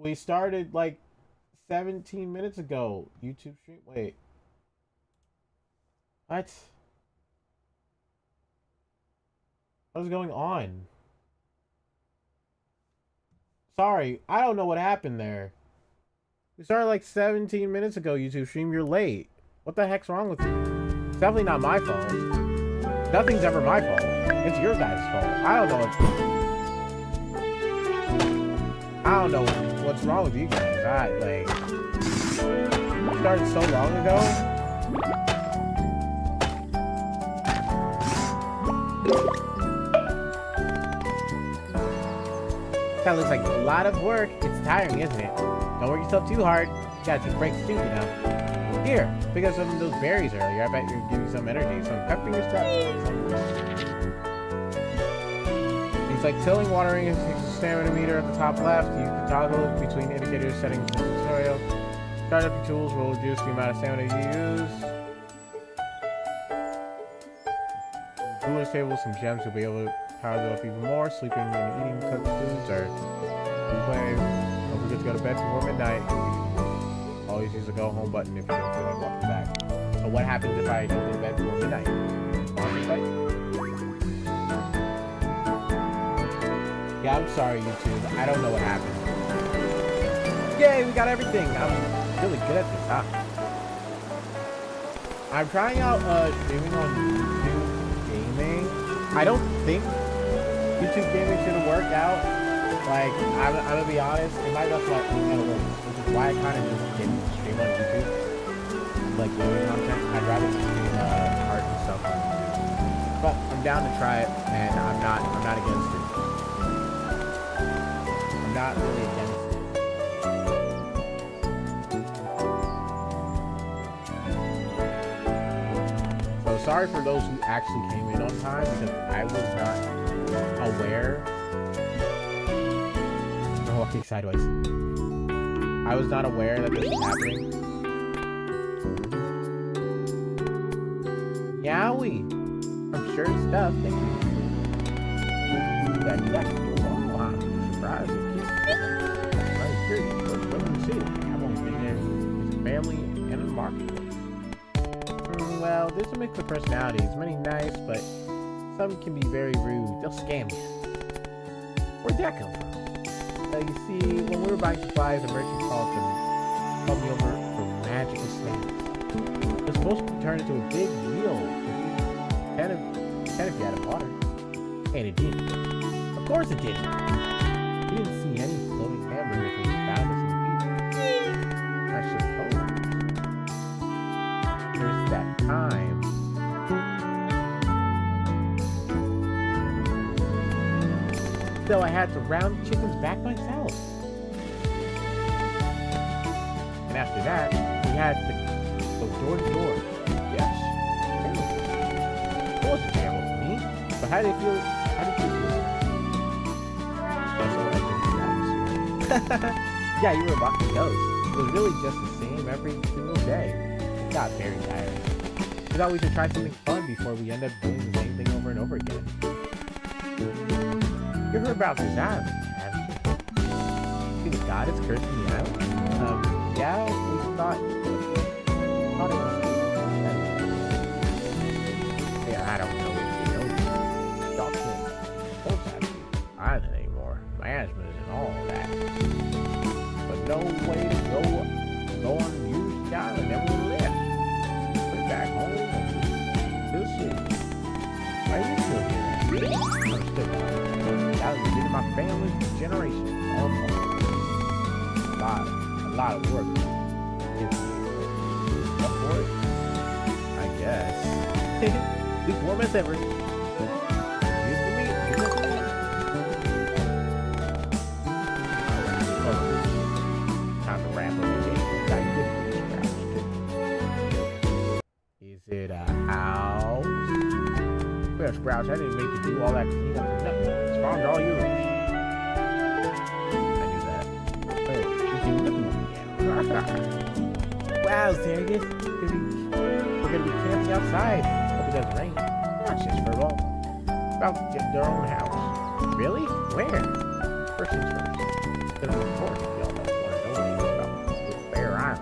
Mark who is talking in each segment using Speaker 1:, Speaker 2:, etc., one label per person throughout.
Speaker 1: We started like 17 minutes ago. YouTube stream. Wait. What? What is going on? Sorry, I don't know what happened there. We started like 17 minutes ago, YouTube stream. You're late. What the heck's wrong with you? It's definitely not my fault. Nothing's ever my fault. It's your guys' fault. I don't know what's wrong with you guys. We started so long ago. That looks like a lot of work. It's tiring, isn't it? Don't work yourself too hard. You gotta take breaks too, you know. Here, pick up some of those berries earlier. I bet you'll give you some energy. Some pep in your step. It's like tilling, watering, and the stamina meter at the top left. You can toggle between indicator settings in the tutorial. Start up your tools will reduce the amount of stamina you use. Cooler's table, some gems, you'll be able to power them up even more. Sleeping and eating cooked foods or play. Don't forget to go to bed before midnight. Always use the go home button if you don't feel like walking back. So what happens if I don't go to bed before midnight? Yeah, I'm sorry, YouTube. I don't know what happened. Yay, we got everything. I'm really good at this, huh? I'm trying out streaming on YouTube Gaming. I don't think YouTube Gaming should work out. Like, I'm gonna be honest, it might mess my analytics, which is why I kind of just didn't stream on YouTube. Like gaming content. I'd rather stream art and stuff on YouTube. But I'm down to try it, and I'm not against it. I'm not really against it. So sorry for those who actually came in on time because I was not aware. I'm walking sideways. I was not aware that this was happening. Yowie! I'm sure stuff. Thank you. That's cool. I'm surprised. I'm curious. What's going to see? I've only been there with family and a market. Well, there's a mix of personalities. Many nice, but some can be very rude. They'll scam you. Where'd that come from? You see, when we were buying supplies, a merchant called me over for magical snacks. It was supposed to turn into a big wheel. 10 if you had water. And it did. Of course it did. We didn't see any floating hamburgers when we found us in the beach. I suppose. There's that time. So I had to round the chickens back myself. And after that, we had to go door to door. Yes. It wasn't terrible to me. But how did it feel? How did you feel? Yeah, you were about to ghost. It was really just the same every single day. It got very tiring. We thought we should try something fun before we end up doing the same thing over and over again. You heard about this island, haven't you? See the goddess cursing the island? Yeah, we thought it was... Yeah, I don't know if you know. Y'all can't hold that island anymore. Management and all that. But no way to go on and use the island that we left. Put it back home and to the city. Why are you still here? I'm still here. I was in my family for generations. All fun. A lot of work. Up for it? I guess. Lukewarm as ever. Here's the meat. Time to wrap up the game. Is it a house? Well, Sprouts, I didn't make you do all that cleanup for nothing. This farm's all yours. I knew that. Oh, you do nothing again. Wow, Zaergis. We're gonna be camping outside. Hope it doesn't rain. Not just for all. About to get their own house. Really? Where? First things first. It's gonna be important if y'all know.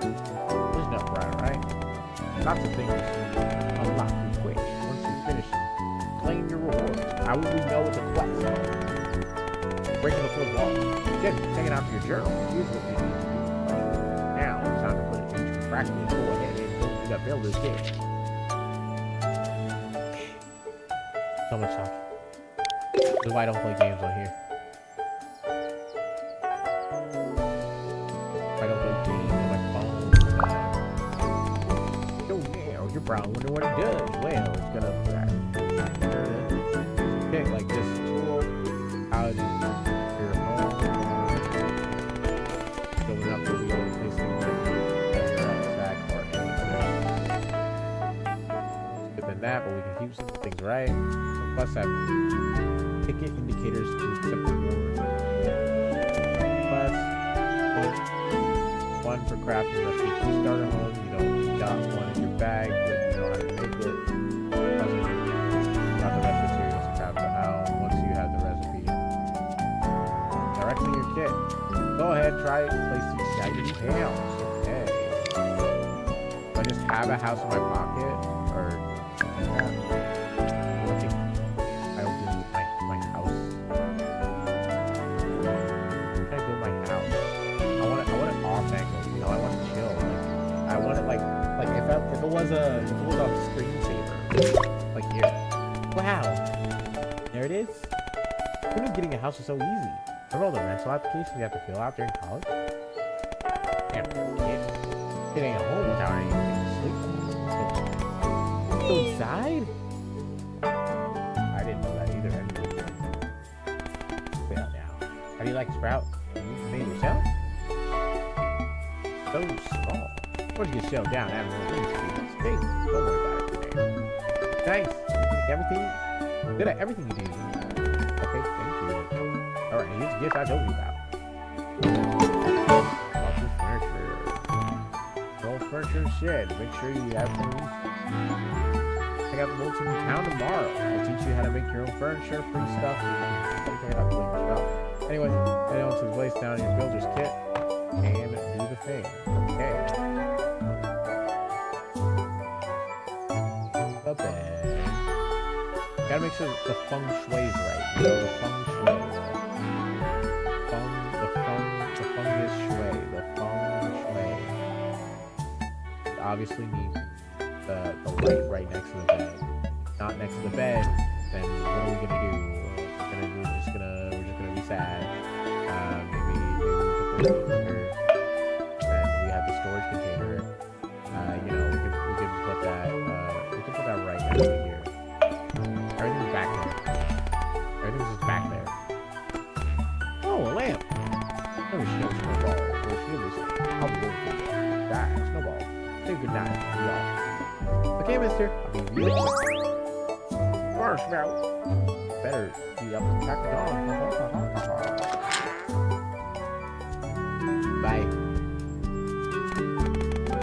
Speaker 1: There's no right, right? Lots of things unlock you quick. Once you finish them, claim your rewards. How will we know it's a quest? Breaking the fourth wall. Then, taking out your journal. Here's what you need to do. Now, it's time to put it into practice. Go ahead and go to build this game. So much talking. This is why I don't play games on here. I don't play games on my phone. Oh yeah, you're probably wondering what it does. Well, it's gonna pick like this tool out of your home. Building up the wheel, placing sack or anything. Skipping that, but we can keep some things right. Plus have ticket indicators to accept the reward. Plus one for crafting recipe for the starter home. You don't got one in your bag, but you know how to make it. Plus got the rest of the materials to craft the house once you have the recipe. Directly your kit. Go ahead, try it. Place these shiny tails. Okay. I just have a house in my pocket, or if it was a screensaver, like here. Wow, there it is. Who knew getting a house was so easy? I know the rental application you have to fill out during college. Damn, it ain't a home without anything to sleep. Go inside? I didn't know that either. Wait out now. How do you like Sprout? You made it yourself? So small. Once you get shelled down, don't worry about it today. Thanks. Everything. Good at everything you do. Okay, thank you. Alright, here's the gift I told you about. Lots of furniture. Old furniture shed. Make sure you have things. Check out the bulletin in town tomorrow. I'll teach you how to make your own furniture, free stuff. Check out the stuff. Anyway, head on to the place down in your builder's kit and do the thing. Okay. Gotta make sure the feng shui is right. You know, the feng shui. The fungus shui. The feng shui. You obviously need the light right next to the bed. Not next to the bed, then what are we gonna do? We're just gonna be sad. Maybe we put the here. Then we have the storage container. You know, we can put that right next to here. Everything's back there. Everything's just back there. Oh, a lamp! Let me show Snowball. Where she is. I'll be waiting for you. Die, Snowball. Say goodnight, y'all. Okay, mister. I'll be real quick. Marshmallow. Better be up to crack the dawn. Bye.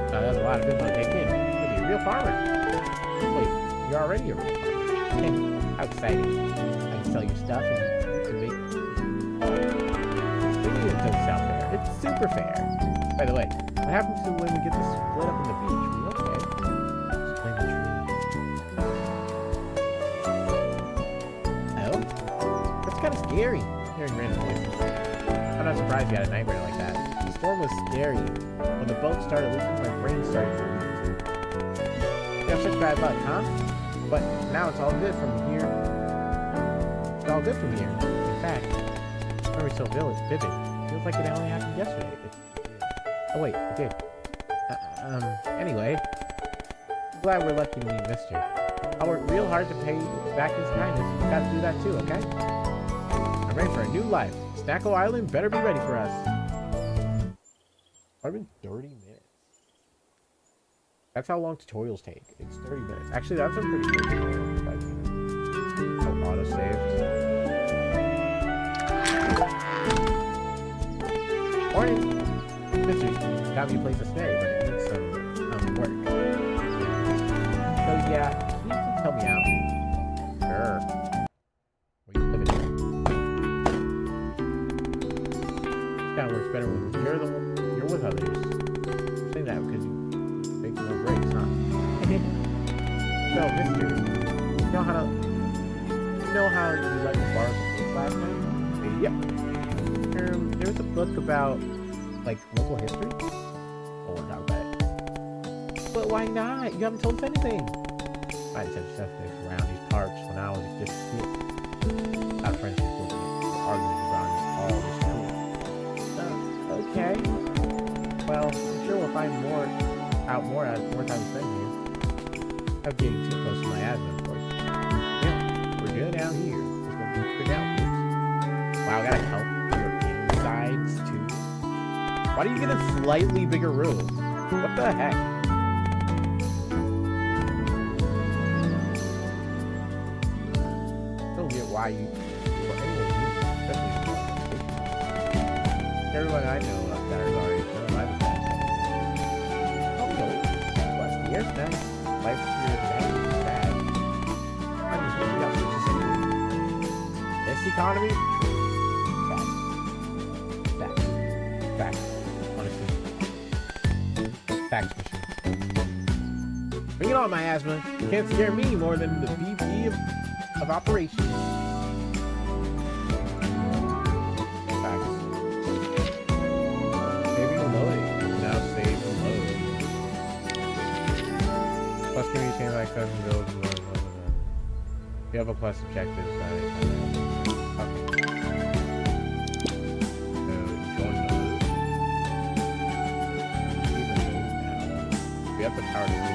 Speaker 1: That's a lot of info to take in. You'll be a real farmer. Wait, you're already a real farmer. How exciting. I can sell your stuff and you can make... Maybe it doesn't sound fair. It's super fair. By the way, what happens to when we get this split up in the beach? We okay. Just plant the tree. Oh? That's kind of scary, hearing random voices. I'm not surprised you had a nightmare like that. The storm was scary. When the boat started leaking, my brain started to leak. You have such bad luck, huh? But now it's all good from here. It's all good from here. In fact, memory's so vivid. Feels like it only happened yesterday. Oh wait, it did. Anyway. I'm glad we're lucky to meet Mister. I worked real hard to pay back his kindness. You gotta do that too, okay? I'm ready for a new life. Snacko Island better be ready for us. I've been 30 minutes. That's how long tutorials take. It's 30 minutes. Actually, that's a pretty good tutorial. Like, oh, auto-saved. Morning! Mister, got me a place to stay, but it needs some work. So yeah, can you help me out? Sure. Where you living? This kind of works better when you're with others. saying that because you take no breaks, huh? So, mister, you know how you let me borrow some books last time? Yep. There was a book about, like, local history. Oh, not bad. But why not? You haven't told us anything. I just had stuff around these parts when I was just a kid. Our friends were arguing around all this school. Okay. Well, I'm sure we'll find out more as more time spent here. I'm getting too close to my asthma, of course. Yeah, we're good down here. Let's go check it out, please. Wow, I gotta help your insides too. Why do you get a slightly bigger room? What the heck? Don't get why you. Everyone I know that is already done my best. Oh no, plus the air's nice. Life here is bad. I'm just going to be out for this economy. Facts. Honestly. Facts machine. Bring it on, my asthma. You can't scare me more than the VP of operations. You have a plus objective. Okay. So join those. We have the power to leave.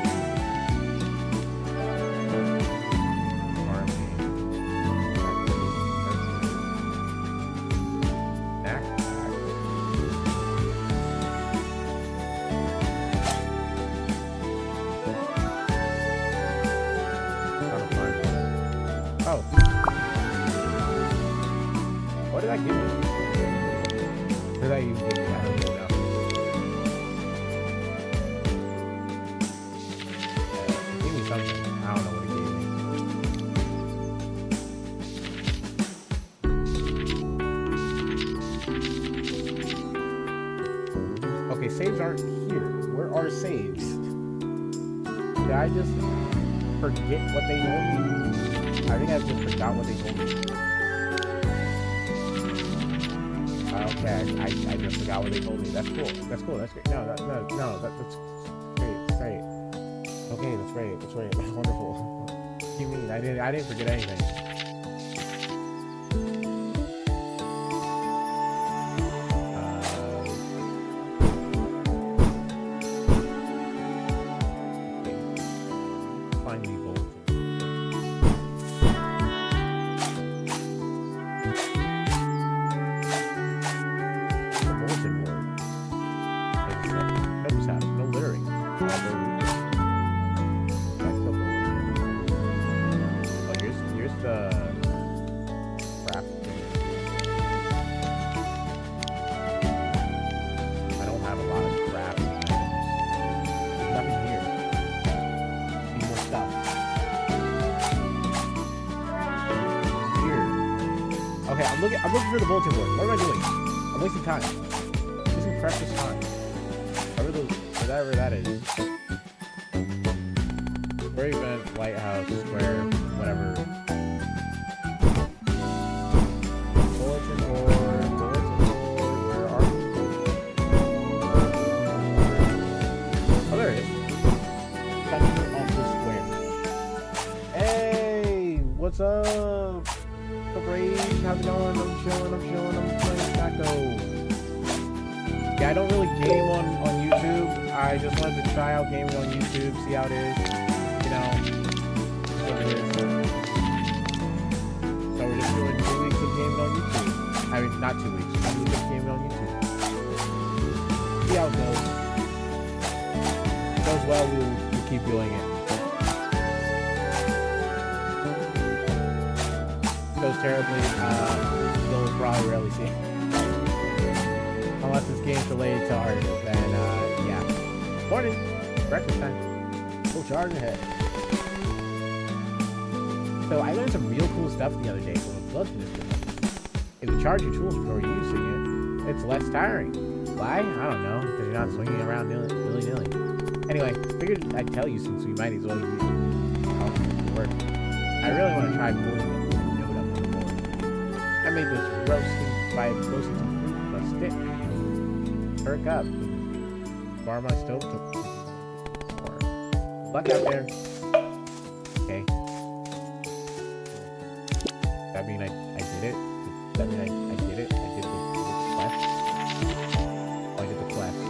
Speaker 1: What did I give you? Did I even give you? I don't know now. It gave me something. I don't know what it gave me. Okay, saves aren't here. Where are saves? Did I just forget what they told me? I think I just forgot what they told me. Okay, I just forgot what they told me. That's cool. That's great. No, that's great. Okay, that's great. That's wonderful. What do you mean? I didn't forget anything. Finally, bolt. Okay, I'm looking for the bulletin board. What am I doing? I'm wasting time. I'm wasting precious time. Whatever that is. Square event, lighthouse, square, whatever. Bulletin board, where are we? Oh, there it is. Center of the square. Hey, what's up? How's it going? I'm chilling, I'm playing Snacko. Yeah, I don't really game on YouTube. I just wanted to try out gaming on YouTube, see how it is. You know, what it is. So we're just doing 2 weeks of gaming on YouTube. I mean, not 2 weeks, 1 week of gaming on YouTube. See how it goes. If it goes well, we'll keep doing it. Goes terribly, you'll probably rarely see it. Unless this game's delayed to hard, then, yeah. Morning! Breakfast time. Full charge ahead. So, I learned some real cool stuff the other day from a blood mystery. If you charge your tools before using it, it's less tiring. Why? I don't know, because you're not swinging around willy-nilly. Anyway, figured I'd tell you since we might as well use work. I really want to try pulling the note up on the board. I made this roasting by roasting some fruit with a stick. Perk up. Bar my stove to more. Luck out there. Okay. That mean I did it? That mean I did it? I did the quest? Oh, I did the quest.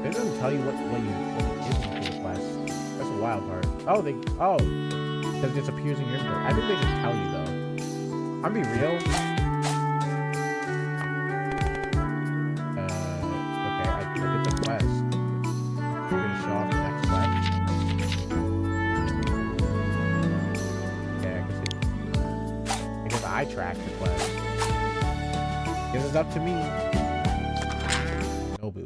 Speaker 1: It doesn't tell you what you did for the quest. That's a wild part. Oh, because it just appears in your inventory. I think they should tell you though. I'm be real. Okay, I did the quest. I'm gonna show off the next quest. Okay, I guess I tracked the quest. Guess it's up to me. Nobu.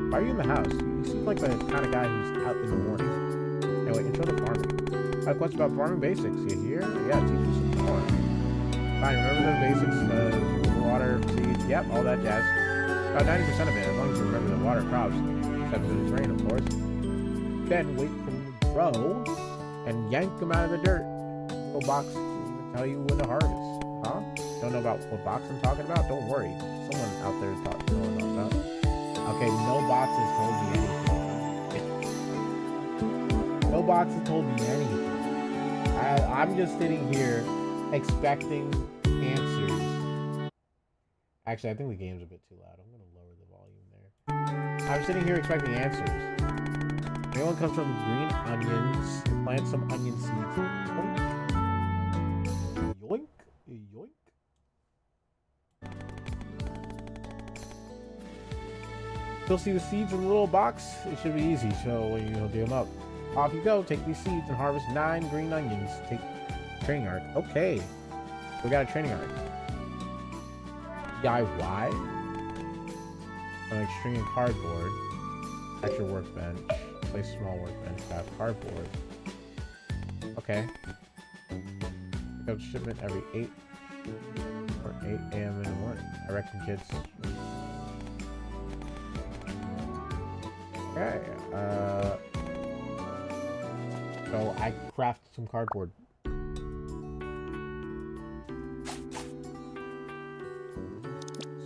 Speaker 1: Why are you in the house? You seem like the kind of guy who's out in the morning. Anyway, intro to farming. I have questions about farming basics. You hear? Yeah, teach you some more. Fine, remember the basics, water, seeds, yep, all that jazz. About 90% of it, as long as you remember the water crops, except when it's rain, of course. Then wait for them to grow, and yank them out of the dirt. Little box will tell you when to harvest. Huh? Don't know about what box I'm talking about? Don't worry. Someone out there is knowing what I'm talking about. Okay, no box has told me anything. No box has told me anything. I'm just sitting here expecting answers. Actually, I think the game's a bit too loud. I'm going to lower the volume there. I'm sitting here expecting answers. Anyone comes from green onions, plant some onion seeds. Yoink. Yoink. You'll see the seeds in the little box. It should be easy, so you'll dig them up. Off you go. Take these seeds and harvest 9 green onions. Take training arc. Okay. We got a training arc. DIY. Like string and cardboard. At your workbench. Place small workbench. Craft cardboard. Okay. Pick up shipment every 8 or 8 a.m. in the morning. I reckon kids. Okay. So I crafted some cardboard.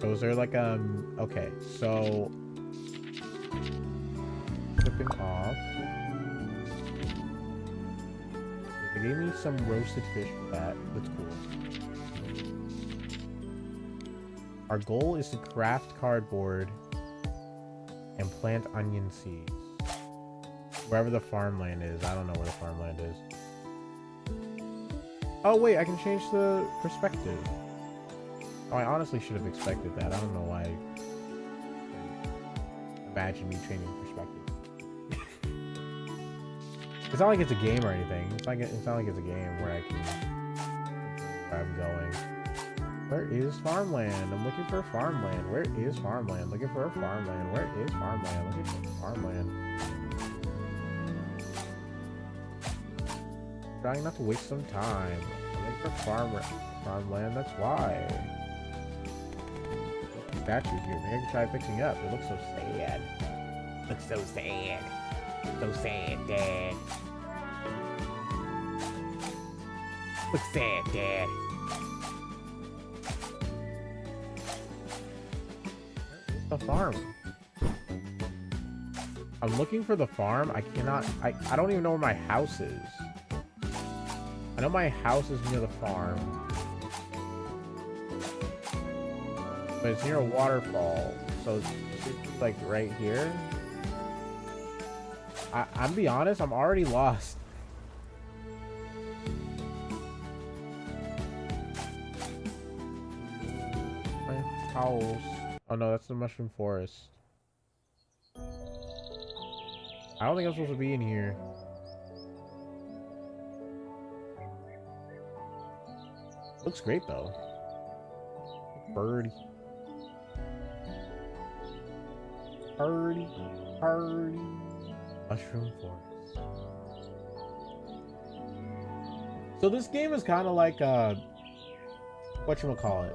Speaker 1: So is there like okay, so flipping off. They gave me some roasted fish for that. That's cool. Our goal is to craft cardboard and plant onion seeds. Wherever the farmland is. I don't know where the farmland is. Oh wait, I can change the perspective. Oh, I honestly should have expected that. I don't know why. Imagine me changing perspective. It's not like it's a game or anything. It's not like it's a game where I can where I'm going. Where is farmland? I'm looking for farmland. Where is farmland? Looking for a farmland. Where is farmland? Looking for farmland. Trying not to waste some time. I'm looking for farmland. That's why. Statues here. Maybe I can try fixing up. It looks so sad. Looks so sad. So sad, Dad. Looks sad, Dad. Where's the farm? I'm looking for the farm. I cannot. I don't even know where my house is. I know my house is near the farm. But it's near a waterfall. So it's like right here. I'm be honest, I'm already lost. My house. Oh no, that's the mushroom forest. I don't think I'm supposed to be in here. Looks great though. Birdie. Birdie. Birdie. Mushroom forest. So this game is kind of like whatchamacallit.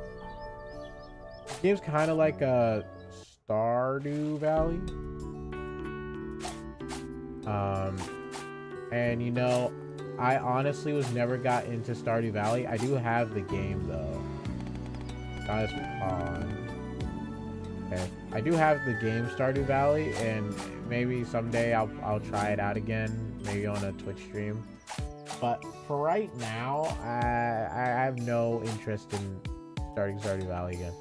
Speaker 1: Game's kind of like a Stardew Valley. And you know, I honestly was never got into Stardew Valley. I do have the game though. Not as fun. Okay. I do have the game Stardew Valley, and maybe someday I'll try it out again, maybe on a Twitch stream. But for right now, I have no interest in starting Stardew Valley again.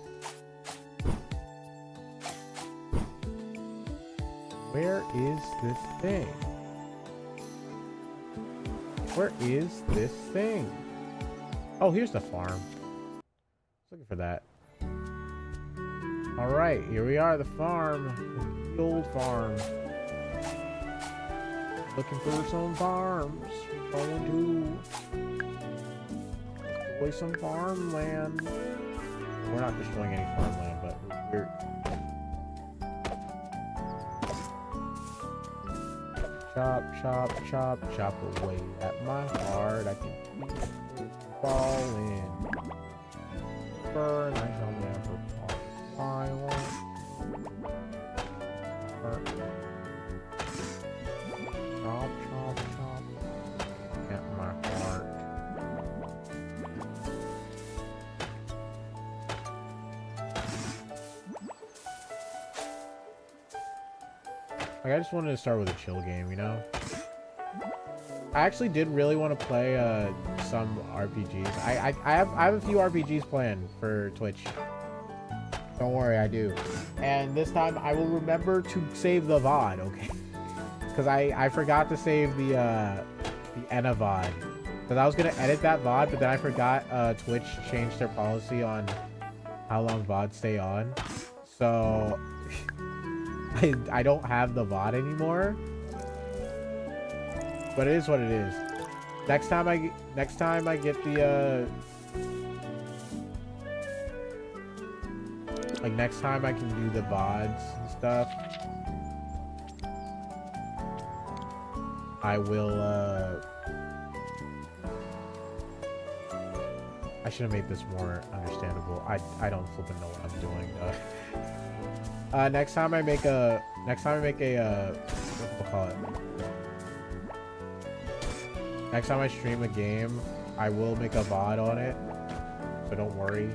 Speaker 1: Where is this thing? Where is this thing? Oh, here's the farm. Looking for that. Alright, here we are, the farm. The old farm. Looking for some farms. Going to destroy some farmland. We're not destroying any farmland, but we're chop, chop, chop, chop away at my heart. I can fall in. Burn, I shall never fall. I won't. Burn. Chop, chop, chop at my heart. Like, I just wanted to start with a chill game, you know? I actually did really want to play some RPGs. I have a few RPGs planned for Twitch. Don't worry, I do. And this time I will remember to save the VOD, okay? Because I forgot to save the ENA VOD. Because I was gonna edit that VOD, but then I forgot Twitch changed their policy on how long VODs stay on. So I don't have the VOD anymore. But it is what it is. Next time I get the like next time I can do the VODs and stuff. I will I should have made this more understandable. I don't flipping know what I'm doing though. Next time I make a what do we call it? Next time I stream a game, I will make a VOD on it, so don't worry.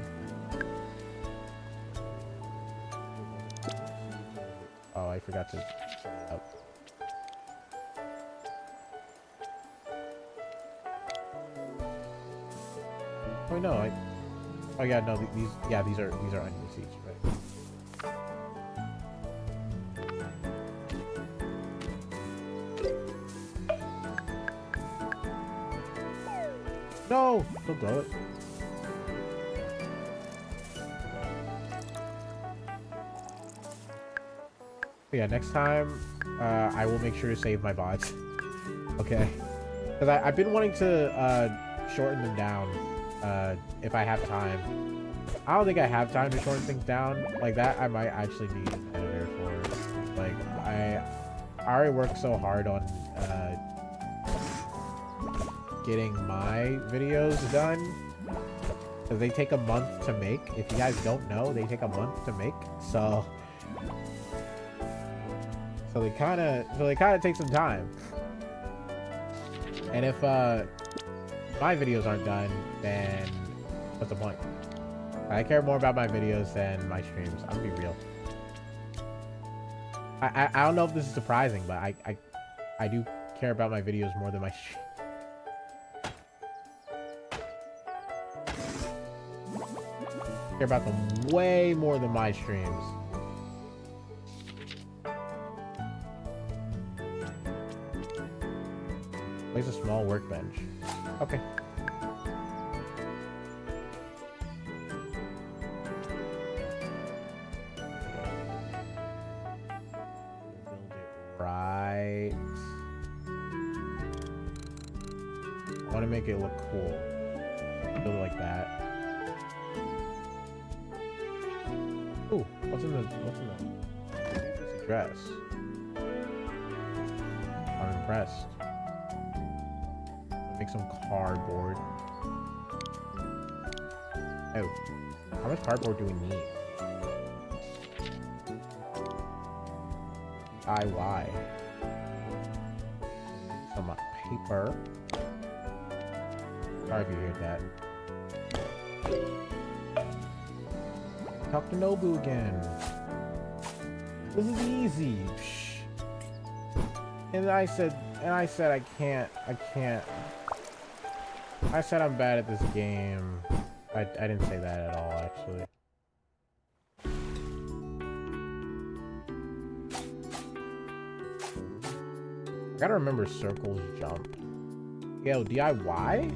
Speaker 1: Oh, I forgot to set it up. Oh no, oh yeah, no, these are onion seeds, right? No! Don't blow it. But yeah, next time, I will make sure to save my VODs. Okay? Because I've been wanting to shorten them down if I have time. I don't think I have time to shorten things down. Like that, I might actually need an editor for. Like, I already worked so hard on getting my videos done, because they take a month to make. If you guys don't know, they take a month to make, so they kind of take some time. And if my videos aren't done, then what's the point? I care more about my videos than my streams. I'm gonna be real. I don't know if this is surprising, but I do care about my videos more than my streams. Care about them way more than my streams. Place a small workbench. Okay. Build it right. I want to make it look cool. Build it like that. Ooh, what's in this address? I'm impressed. Make some cardboard. Oh, how much cardboard do we need? DIY. Some paper. Sorry if you hear that. Talk to Nobu again. This is easy. Psh. And I said I can't. I said I'm bad at this game. I didn't say that at all, actually. I gotta remember circles jump. Yo, DIY?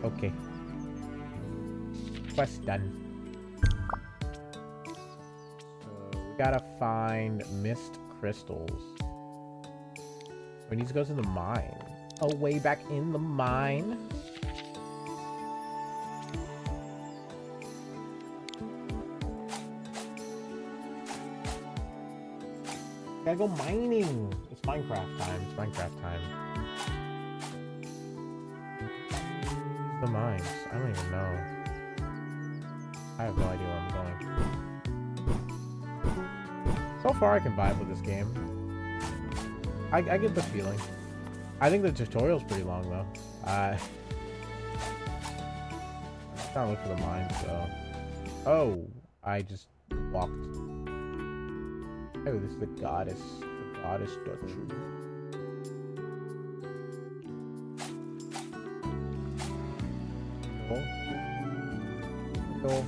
Speaker 1: Okay. Quest done. So we gotta find mist crystals. We need to go to the mine. Oh, way back in the mine. Gotta go mining. It's Minecraft time. It's Minecraft time. The mines. I don't even know. I have no idea where I'm going. So far, I can vibe with this game. I get the feeling. I think the tutorial's pretty long though. I'm trying to look for the mines though. Oh, I just walked. Oh, this is the goddess statue. Cool. Cool.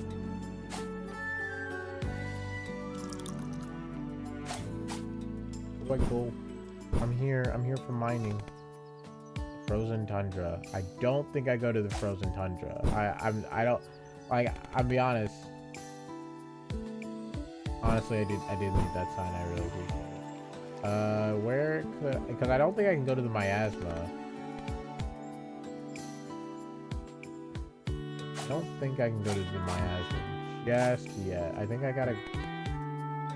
Speaker 1: Quite cool. I'm here for mining. Frozen tundra. I don't think I go to the frozen tundra. I don't like. I'll be honest. Honestly, I did leave that sign. I really appreciate it. Where could? Because I don't think I can go to the miasma. I don't think I can go to the miasma just yet. I think I got a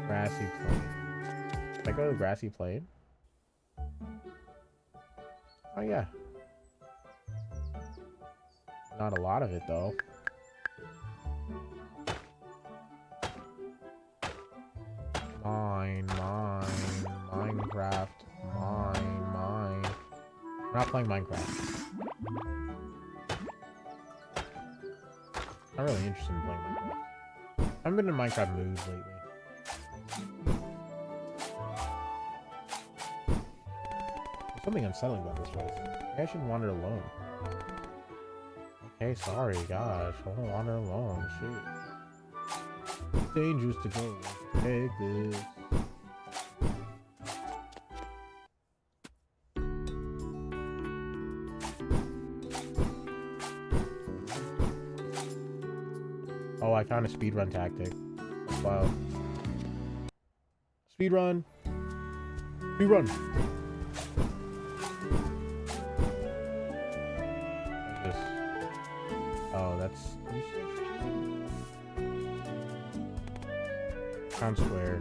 Speaker 1: grassy plain. Can I go to the grassy plain? Oh yeah. Not a lot of it though. Minecraft. Mine. I'm not playing Minecraft. I'm really interested in playing Minecraft. I haven't been in Minecraft moods lately. There's something unsettling about this place. Maybe I shouldn't wander alone. Okay, sorry, gosh. I won't wander alone. Shoot. It's dangerous to go. Take this. Oh, I found a speedrun tactic. Wow. Speedrun. Speedrun. This. Oh, that's town square.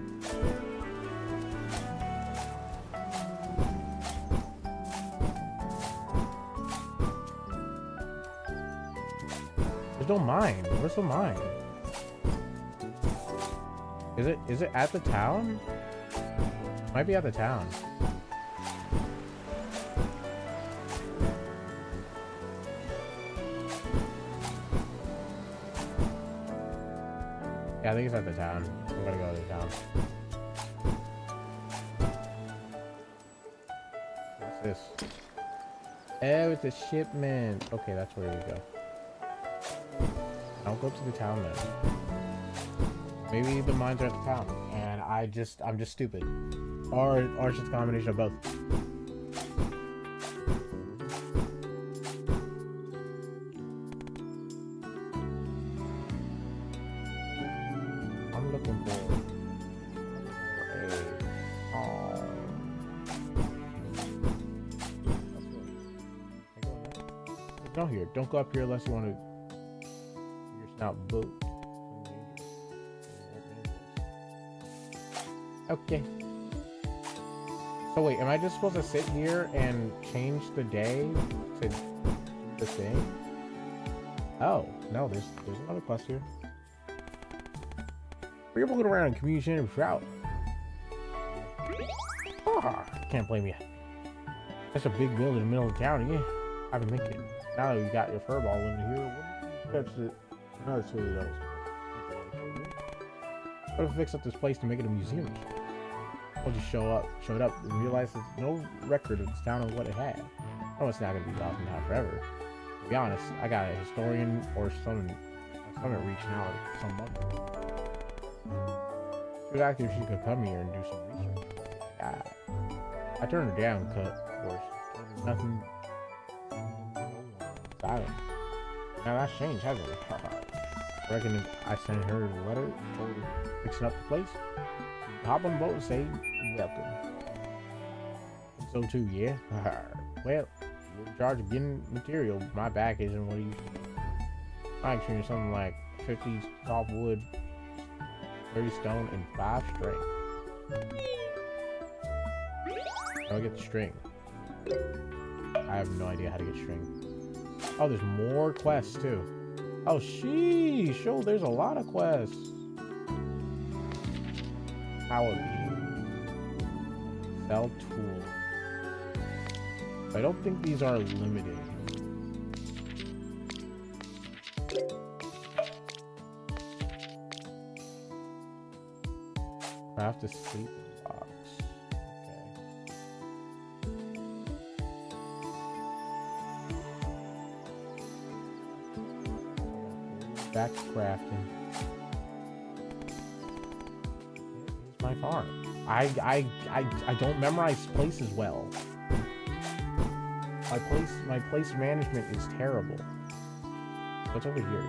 Speaker 1: There's no mine. Where's the mine? Is it at the town? Might be at the town. Yeah, I think it's at the town. I'm gonna go to the town. What's this? Oh, it's a shipment. Okay, that's where we go. I'll go to the town then. Maybe the mines are at the town, and I'm just stupid, or it's just a combination of both. I'm looking for a no here. Don't go up here unless you want to. Your snout boot. Okay. So wait, am I just supposed to sit here and change the day to do the thing? Oh, no, there's another quest here. We're looking around in community center route. Ah, can't blame you. That's a big building in the middle of town, yeah. I've been thinking. Now that you got your furball in here, what if it? Another silly those. What if we fix up this place to make it a museum? We'll just showed up and realized there's no record of this town of what it had. I know it's not gonna be lost in town forever. To be honest, I got a historian or someone reaching out at some moment. She was asking if she could come here and do some research. I turned her down, of course. Nothing. Silent. Now that's changed, hasn't it? I reckon if I sent her a letter or fixing up the place, hop on the boat and say welcome. So too, yeah. Well, you're in charge of getting material. My back isn't what it used to be. I experienced something like 50 softwood, 30 stone, and 5 string. How do I get the string? I have no idea how to get string. Oh, there's more quests too. Oh, sheesh. Oh, there's a lot of quests. Power beam. Sell tools. I don't think these are limited. Craft a sleep box. Okay. Back to crafting. Here's my farm. I don't memorize places well. My place management is terrible. What's over here?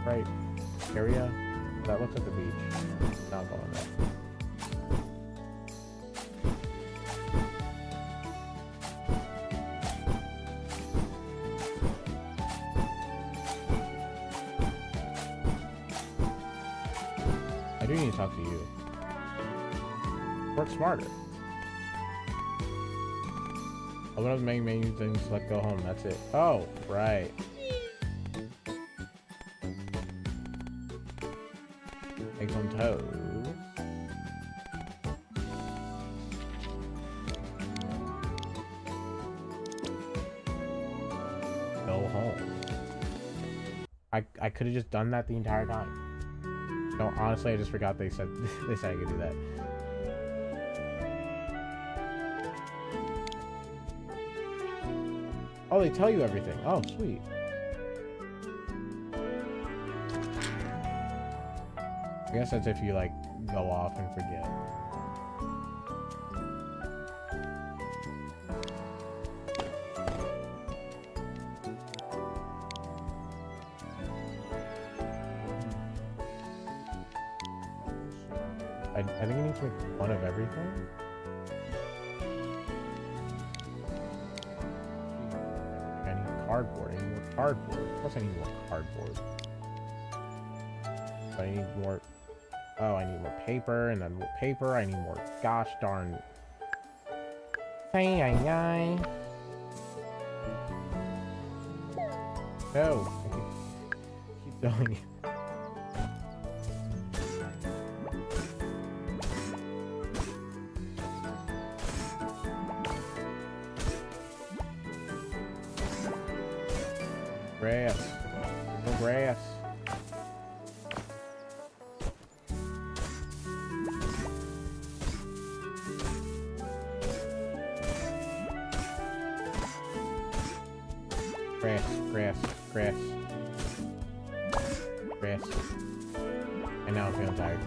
Speaker 1: Right area. That looks like the beach. Not going there. I do need to talk to you. Work smarter. Open up the main menu, then select go home. That's it. Oh, right. Make some toast. Go home. I could have just done that the entire time. No, honestly, I just forgot they said I could do that. Oh, they tell you everything. Oh, sweet. I guess that's if you, like, go off and forget. I think I need to make one of everything. I need cardboard. I need more cardboard. Of course I need more cardboard. But I need more... Oh, I need more paper, and then more paper. I need more gosh darn... Hey, no. Keep going. Grass. No grass. Grass, grass, grass. Grass. And now I'm feeling tired.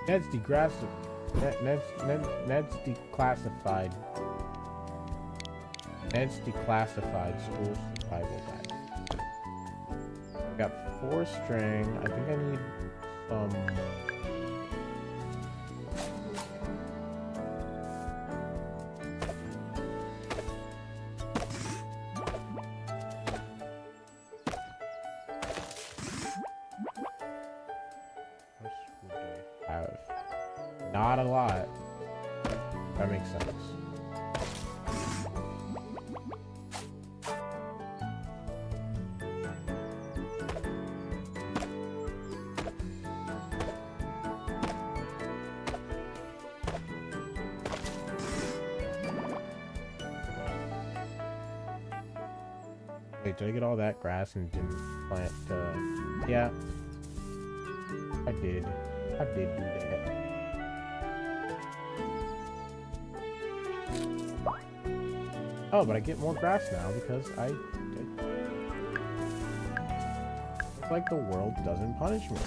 Speaker 1: Ned's Ned's declassified. Ned's declassified school survival guide. I got 4 string. I think I need some. Not a lot. That makes sense. Wait, did I get all that grass and didn't plant, yeah. I did. I did do that. Oh, but I get more grass now because I did. It's like the world doesn't punish me.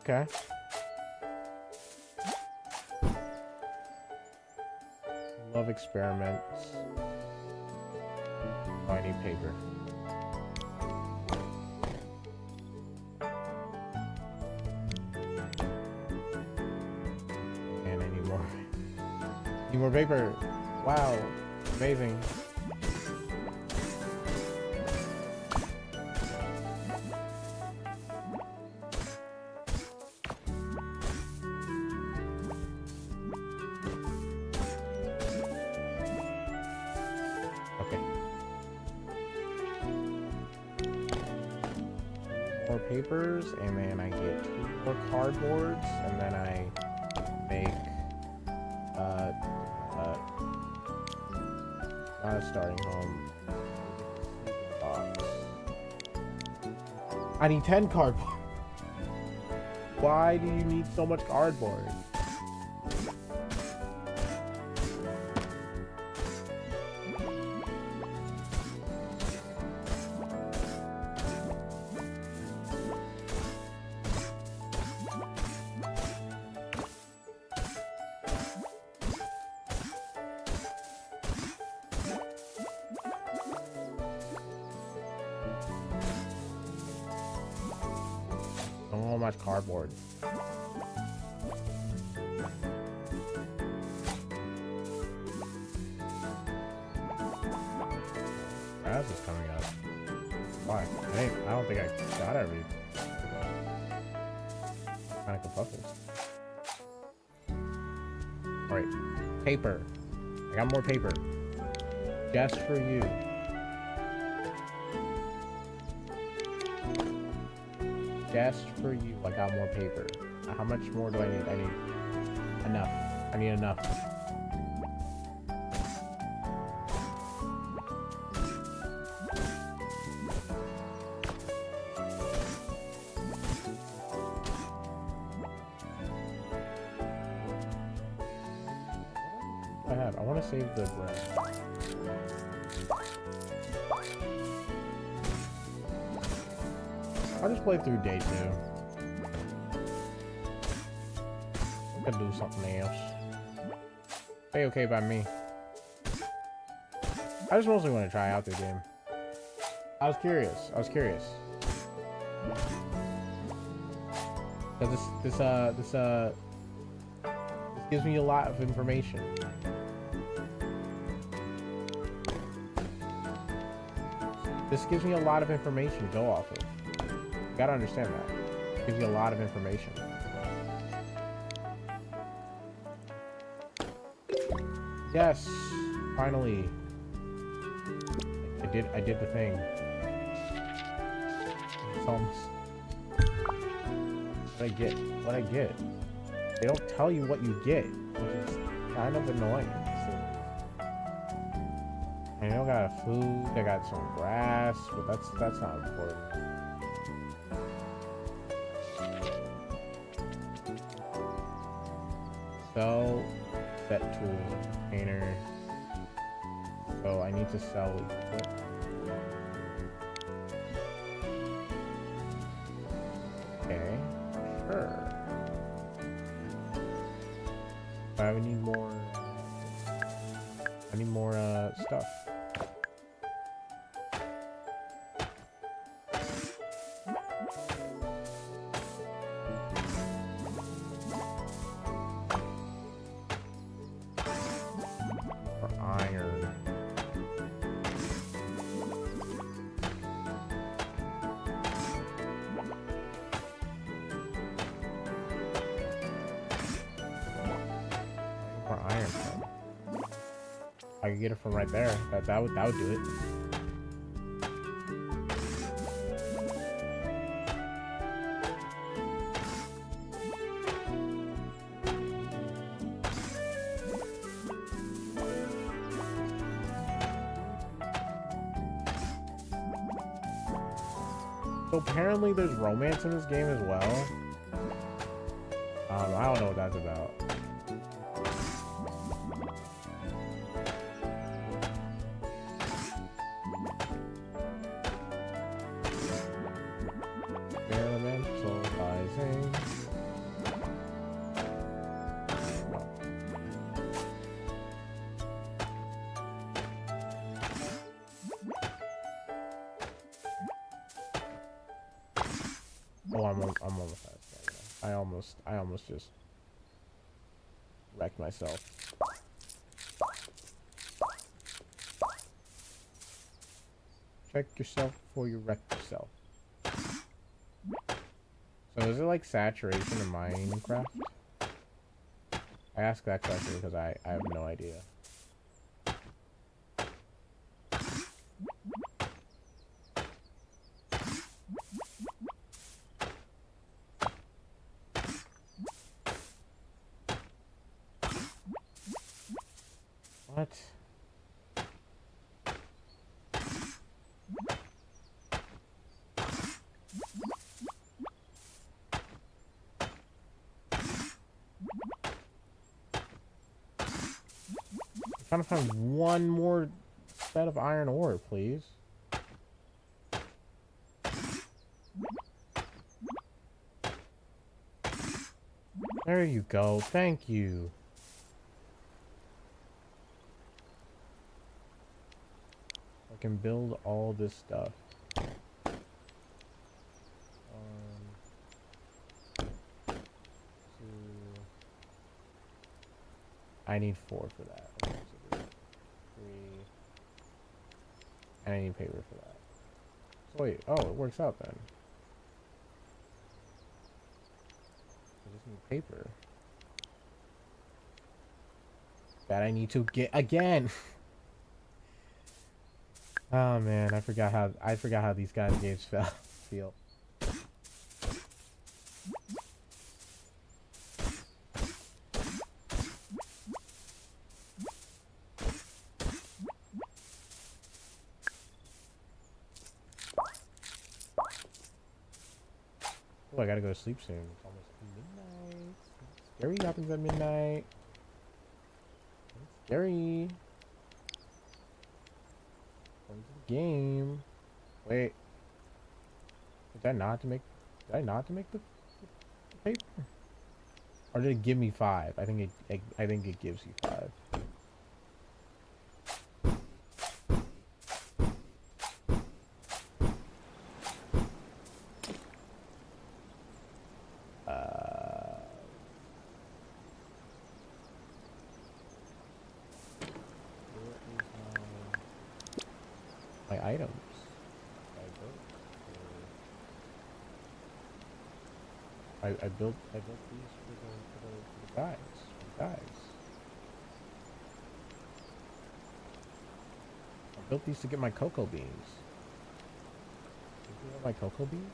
Speaker 1: Okay. Love experiments. Oh, I need paper. And I need more. Need more paper. Wow. Amazing. Papers, and then I get 2 more cardboards, and then I make not a starting home box. I need 10 cardboard. Why do you need so much cardboard? So much cardboard. Grass is coming up. Why? I don't think I got every kind of puffles. Alright. Paper. I got more paper. Just for you. Just for you, I got more paper. How much more do I need? I need enough. I need enough. I want to save the bread. I'll just play through day 2. I could do something else. Okay by me. I just mostly want to try out the game. I was curious. But this gives me a lot of information. This gives me a lot of information to go off of. You gotta understand that. It gives you a lot of information. Yes! Finally. I did the thing. It's almost... What I get. They don't tell you what you get, which is kind of annoying. I know I got food, I got some grass, but that's not important. Sell set tools, painter. So I need to sell equipment. Okay, sure. But I would need more I need more stuff. For iron. For iron from. I could get it from right there. That would do it. So apparently there's romance in this game as well. I don't know what that's about. Oh, I'm almost at it. I almost just wrecked myself. Check yourself before you wreck yourself. So is it like saturation in Minecraft? I ask that question because I have no idea. What? I'm trying to find one more set of iron ore, please. There you go. Thank you. I can build all this stuff. I need 4 for that. Okay, so 3. And I need paper for that. So wait, oh, it works out then. I just need paper. That I need to get again. Oh man, I forgot how these guys games feel. Oh, I gotta go to sleep soon. It's almost midnight. Scary happens at midnight. It's scary. Going to the game. Wait. Did I not to make the paper? Or did it give me 5? I think it gives you 5. My items. I built these for the guys. I built these to get my cocoa beans. You want my cocoa beans?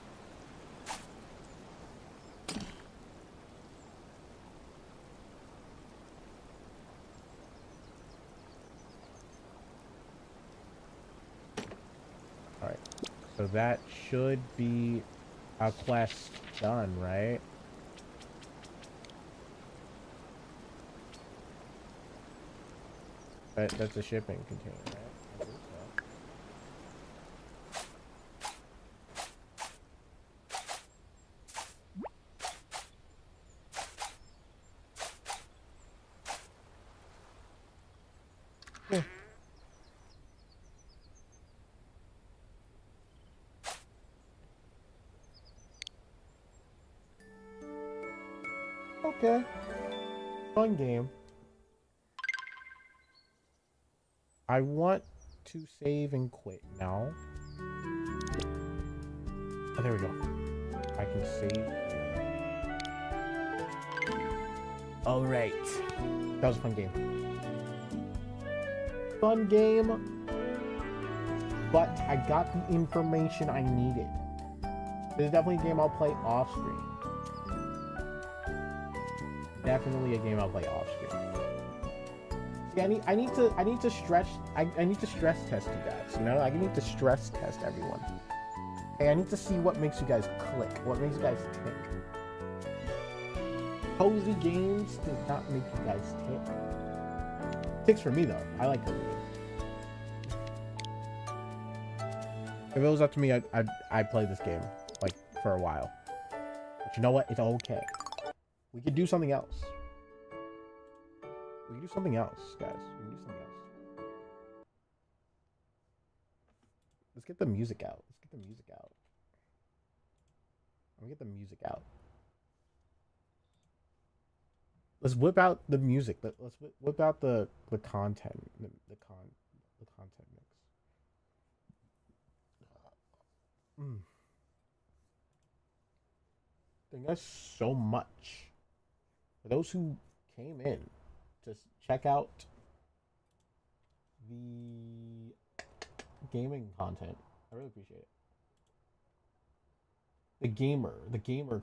Speaker 1: Alright. So that should be a quest done, right? That's a shipping container, right? I believe so. Yeah. Okay. Fun game. I want to save and quit now. Oh, there we go. I can save. All right. That was a fun game. Fun game. But I got the information I needed. This is definitely a game I'll play off screen. Definitely a game I'll play off screen. See, I need to stress test you guys, you know? I need to stress test everyone. Hey, I need to see what makes you guys click, what makes you guys tick. Cozy games does not make you guys tick. Ticks for me though. I like cozy games. If it was up to me, I'd play this game like for a while. But you know what? It's okay. We could do something else. We can do something else, guys. We can do something else. Let's get the music out. Let's get the music out. Let me get the music out. Let's whip out the music. Let's whip out the content. The content mix. Thank you guys so much for those who came in to check out the gaming content. I really appreciate it. The gamer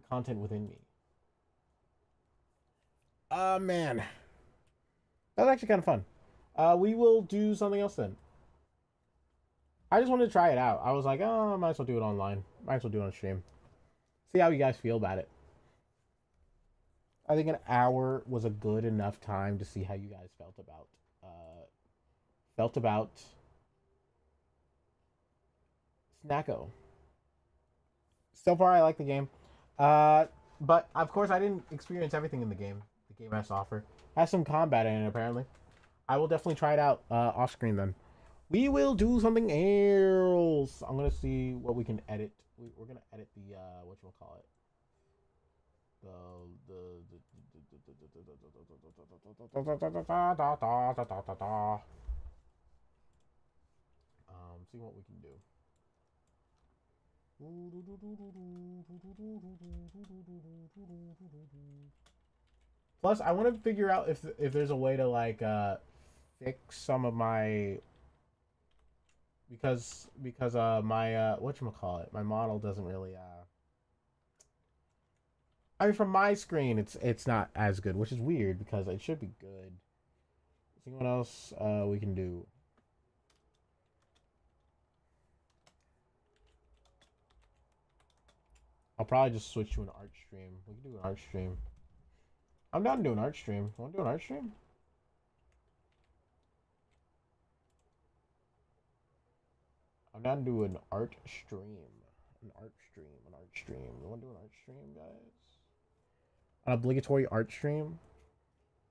Speaker 1: content within me. Man, that was actually kind of fun. We will do something else then. I just wanted to try it out. I was like, oh, I might as well do it online. Might as well do it on stream. See how you guys feel about it. I think an hour was a good enough time to see how you guys felt about Snacko. So far, I like the game. But of course, I didn't experience everything in the game. The game has to offer. Has some combat in it, apparently. I will definitely try it out off screen then. We will do something else. I'm gonna see what we can edit. We're gonna edit the whatchamacallit. See what we can do. Plus, I want to figure out if there's a way to like fix some of my because my whatchamacallit, my model doesn't really I mean from my screen it's not as good, which is weird because it should be good. See what else we can do. I'll probably just switch to an art stream. We can do an art stream. I'm down to do an art stream. Want to do an art stream? I'm down to do an art stream. An art stream. You want to do an art stream, guys? An obligatory art stream?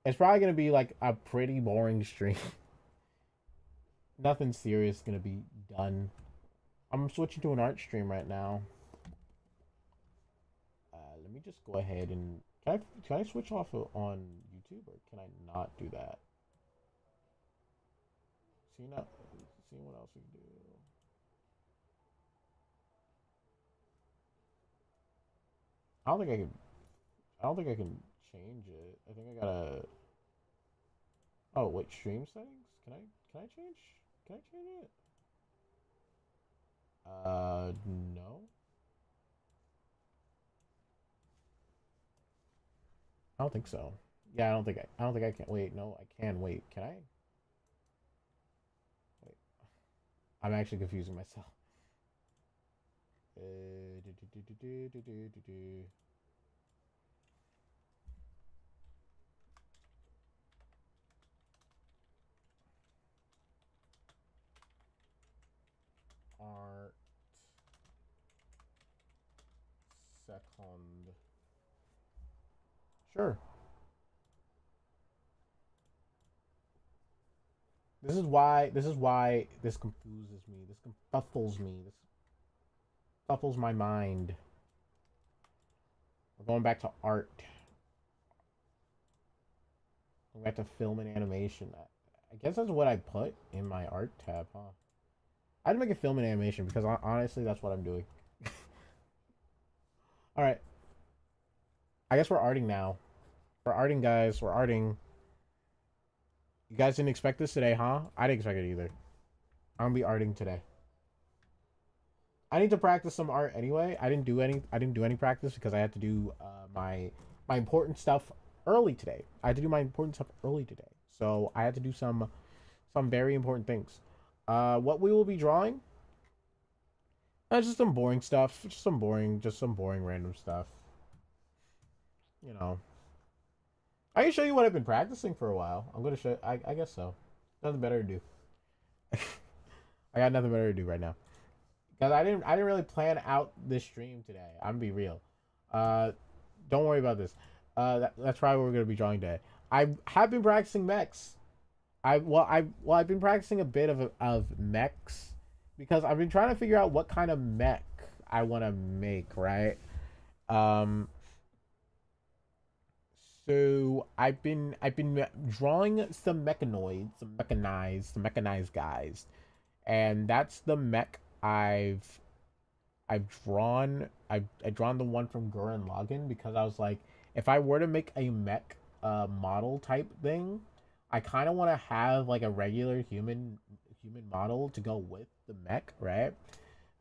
Speaker 1: It's probably going to be like a pretty boring stream. Nothing serious going to be done. I'm switching to an art stream right now. Let me just go ahead and can I switch off on YouTube or can I not do that? See what else we can do. I don't think I can change it. I think I gotta. Oh wait, stream settings? Can I change? Can I change it? No. I don't think so. Yeah, I don't think I can. Wait, no, I can. Wait, can I? Wait, I'm actually confusing myself. Art second. Sure. This is why this confuses me. This confuffles me. This confuffles my mind. We're going back to art. We have to film an animation. I guess that's what I put in my art tab, huh? I had to make a film and animation because honestly, that's what I'm doing. All right, I guess we're arting now. We're arting, guys. We're arting. You guys didn't expect this today, huh? I didn't expect it either. I'm gonna be arting today. I need to practice some art anyway. I didn't do any. I didn't do any practice because I had to do my important stuff early today. I had to do my important stuff early today, so I had to do some very important things. What we will be drawing? Just some boring stuff. Just some boring random stuff. You know. I can show you what I've been practicing for a while. I'm gonna show. I guess so. Nothing better to do. I got nothing better to do right now. Because I didn't really plan out this stream today. I'm gonna be real. Uh, don't worry about this. That's probably what we're gonna be drawing today. I have been practicing mechs. I've been practicing a bit of mechs because I've been trying to figure out what kind of mech I want to make, right? Um, so I've been drawing some mechanoids, some mechanized guys, and that's the mech I've drawn. I've drawn the one from Gurren Lagann because I was like, if I were to make a mech model type thing, I kind of want to have like a regular human model to go with the mech, right?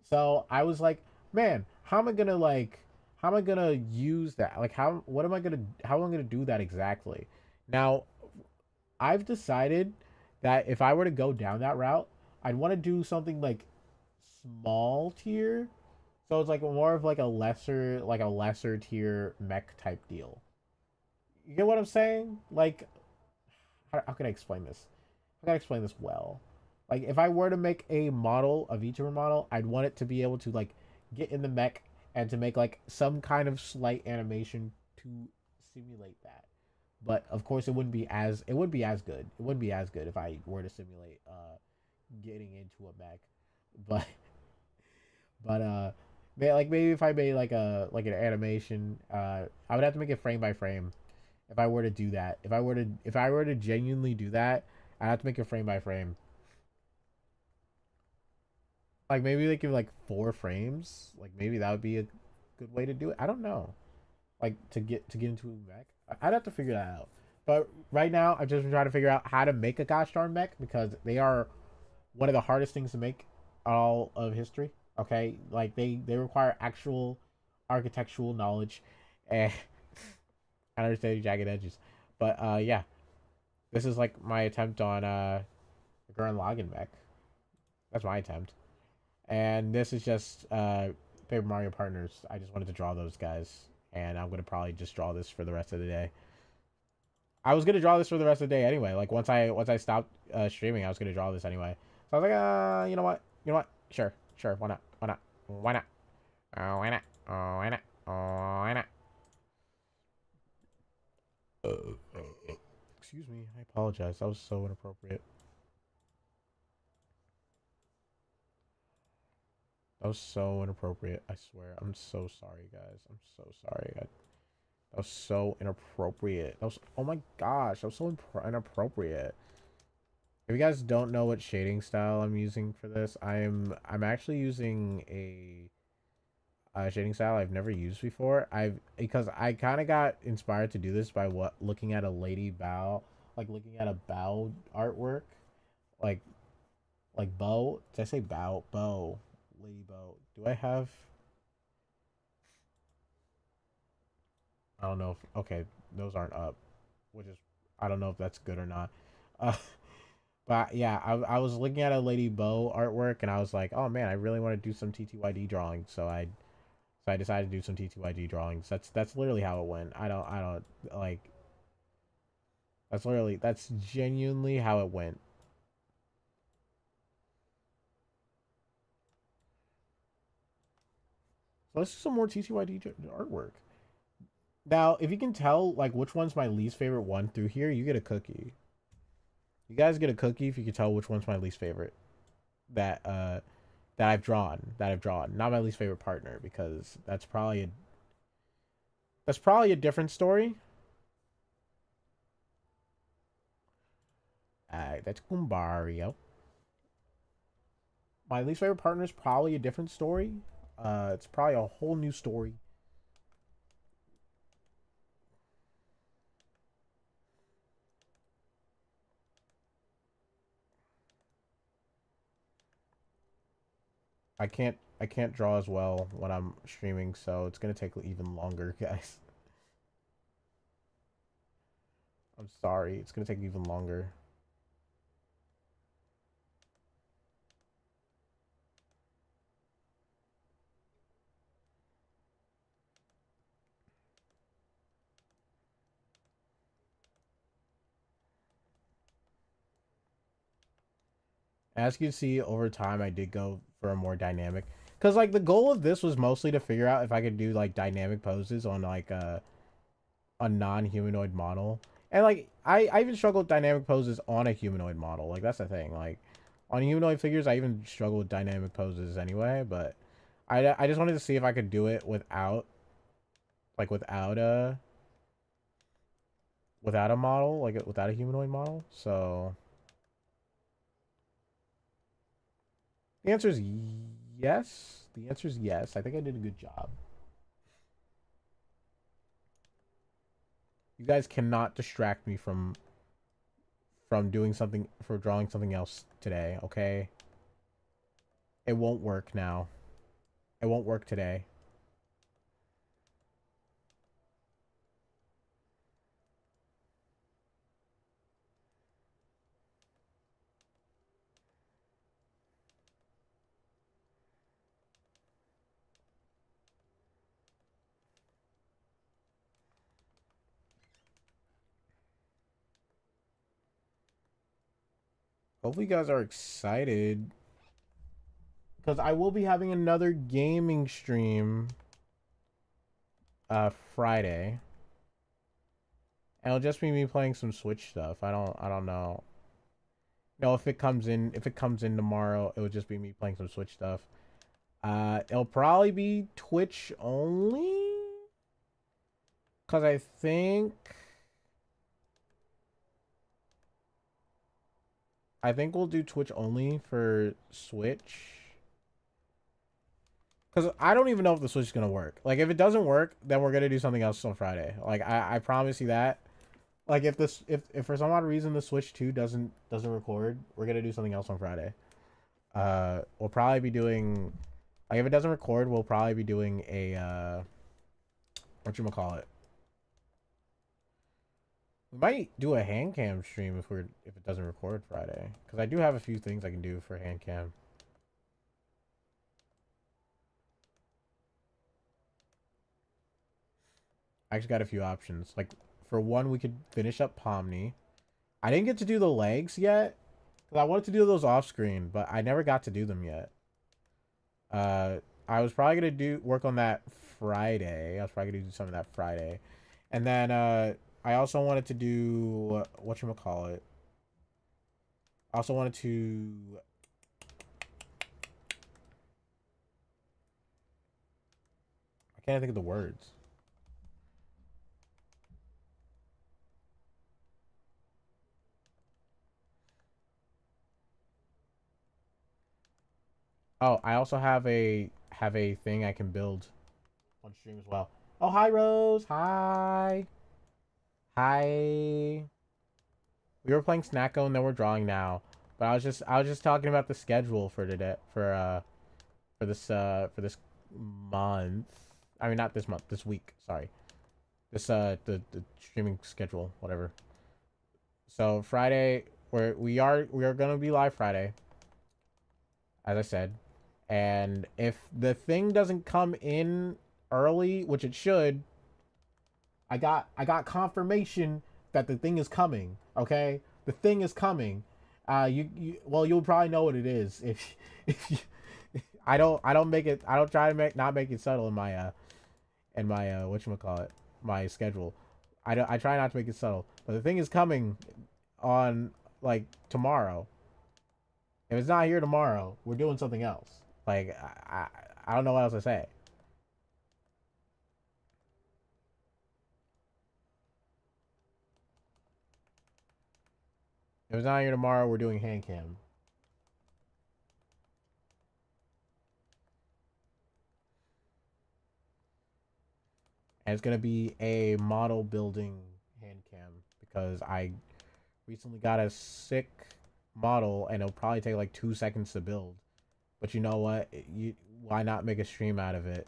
Speaker 1: So I was like, man, how am I gonna use that? Like how am I gonna do that exactly? Now I've decided that if I were to go down that route, I'd want to do something like small tier. So it's like more of like a lesser tier mech type deal. You get what I'm saying? Like how can I explain this? How can I explain this well? Like if I were to make a model, a VTuber model, I'd want it to be able to like get in the mech and to make like some kind of slight animation to simulate that. But of course it wouldn't be as good. It wouldn't be as good if I were to simulate getting into a mech. But like maybe if I made like an animation, I would have to make it frame by frame if I were to do that. If I were to genuinely do that, I'd have to make it frame by frame. Like maybe like give like 4 frames. Like maybe that would be a good way to do it. I don't know. Like to get into a mech. I'd have to figure that out. But right now, I've just been trying to figure out how to make a gosh darn mech because they are one of the hardest things to make all of history. Okay, like they require actual architectural knowledge, and I understand jagged edges. But yeah, this is like my attempt on the Gurren Lagann mech. That's my attempt. And this is just Paper Mario Partners. I just wanted to draw those guys, and I'm gonna probably just draw this for the rest of the day. I was gonna draw this for the rest of the day anyway. Like once I stopped streaming, I was gonna draw this anyway. So I was like, you know what, sure, why not, why not, why not, why not, why not. Excuse me, I apologize. That was so inappropriate. That was so inappropriate. I swear. I'm so sorry, guys. I'm so sorry. That was so inappropriate. That was, oh my gosh, that was so inappropriate. If you guys don't know what shading style I'm using for this, I'm actually using a shading style I've never used before. Because I kind of got inspired to do this by looking at a lady bow, like looking at a bow artwork, like bow. Did I say bow? Bow, lady bow. Do I have? I don't know if okay, those aren't up, which is I don't know if that's good or not. Uh, but yeah, I was looking at a Lady Bow artwork and I was like, oh man, I really want to do some TTYD drawing, so I decided to do some TTYD drawings. That's literally how it went. I don't like that's genuinely how it went. So let's do some more TTYD artwork. Now, if you can tell like which one's my least favorite one through here, you get a cookie. You guys get a cookie if you can tell which one's my least favorite. That that I've drawn. Not my least favorite partner because that's probably a different story. That's Gumbario. My least favorite partner is probably a different story. It's probably a whole new story. I can't draw as well when I'm streaming, so it's gonna take even longer, guys. I'm sorry, it's gonna take even longer. As you can see, over time, I did go for a more dynamic. Because, like, the goal of this was mostly to figure out if I could do, like, dynamic poses on, like, a non-humanoid model. And, like, I even struggle with dynamic poses on a humanoid model. Like, that's the thing. Like, on humanoid figures, I even struggle with dynamic poses anyway. But I just wanted to see if I could do it without, like, without a model, like, without a humanoid model. So the answer is yes. The answer is yes. I think I did a good job. You guys cannot distract me from doing something, for drawing something else today, okay? It won't work now. It won't work today. Hopefully you guys are excited, because I will be having another gaming stream Friday. And it'll just be me playing some Switch stuff. I don't know. No, if it comes in tomorrow, it will just be me playing some Switch stuff. It'll probably be Twitch only, cuz I think we'll do Twitch only for Switch. Because I don't even know if the Switch is going to work. Like, if it doesn't work, then we're going to do something else on Friday. Like, I promise you that. Like, if for some odd reason the Switch 2 doesn't record, we're going to do something else on Friday. We'll probably be doing... Like, if it doesn't record, we'll probably be doing a... whatchamacallit? We might do a hand cam stream if it doesn't record Friday. Because I do have a few things I can do for hand cam. I actually got a few options. Like, for one, we could finish up Pomni. I didn't get to do the legs yet, because I wanted to do those off screen, but I never got to do them yet. I was probably gonna work on that Friday. I was probably gonna do some of that Friday, and then I also wanted to do whatchamacallit. I also wanted to. I can't think of the words. Oh, I also have a thing I can build on stream as well. Oh, hi Rose. Hi. Hi. We were playing Snacko and then we're drawing now. But I was just talking about the schedule for today for this month. I mean, not this month, this week, sorry. This the streaming schedule, whatever. So Friday we are going to be live Friday, as I said. And if the thing doesn't come in early, which it should, I got confirmation that the thing is coming. Okay, the thing is coming. Well, you'll probably know what it is if you, I don't try to not make it subtle in my whatchamacallit, my schedule. I try not to make it subtle, but the thing is coming on, like, tomorrow. If it's not here tomorrow, we're doing something else. Like, I don't know what else to say. If it's not here tomorrow, we're doing hand cam. And it's gonna be a model building hand cam because I recently got a sick model and it'll probably take like 2 seconds to build. But you know what? Why not make a stream out of it?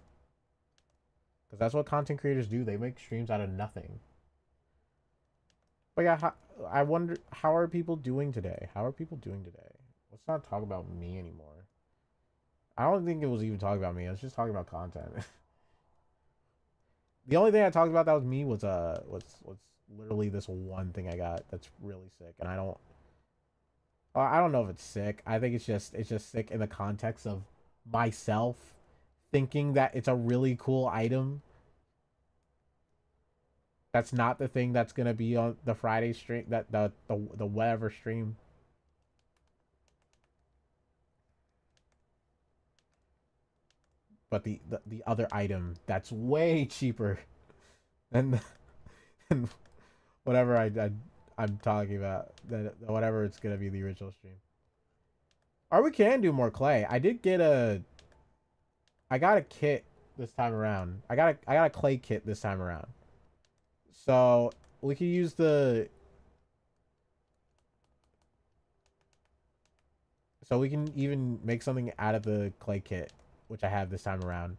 Speaker 1: Because that's what content creators do. They make streams out of nothing. But yeah, I wonder, how are people doing today? How are people doing today? Let's not talk about me anymore. I don't think it was even talking about me. I was just talking about content. The only thing I talked about that was me was literally this one thing I got that's really sick, and I don't know if it's sick. I think it's just sick in the context of myself thinking that it's a really cool item. That's not the thing that's gonna be on the Friday stream, that the whatever stream. But the other item that's way cheaper than, than whatever I'm talking about. That whatever it's gonna be the original stream. Or we can do more clay. I got a kit this time around. I got a clay kit this time around. So we can use so we can even make something out of the clay kit, which I have this time around.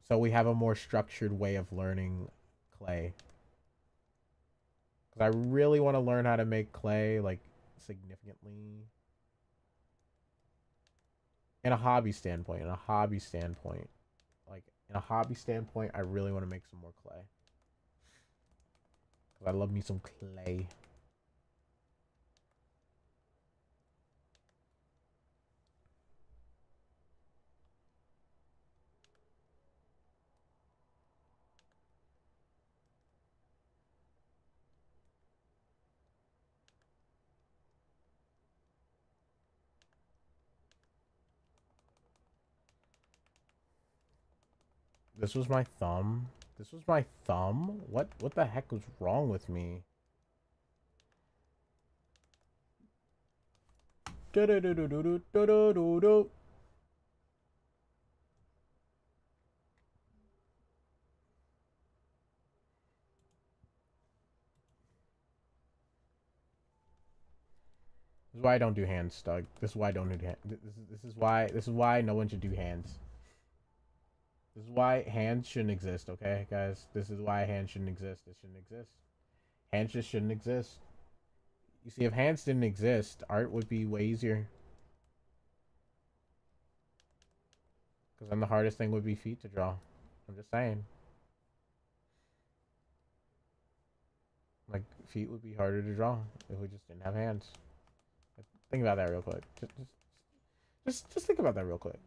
Speaker 1: So we have a more structured way of learning clay. Because I really want to learn how to make clay, like, significantly. In a hobby standpoint. Like, in a hobby standpoint, I really want to make some more clay. Because I love me some clay. This was my thumb. This was my thumb? What the heck was wrong with me? Do do do do do do do do do. This is why I don't do hands, Doug. This is why I don't do hands. This is why no one should do hands. This is why hands shouldn't exist, okay, guys? This is why hands shouldn't exist. It shouldn't exist. Hands just shouldn't exist. You see, if hands didn't exist, art would be way easier. Because then the hardest thing would be feet to draw. I'm just saying. Like, feet would be harder to draw if we just didn't have hands. Think about that real quick. Just think about that real quick.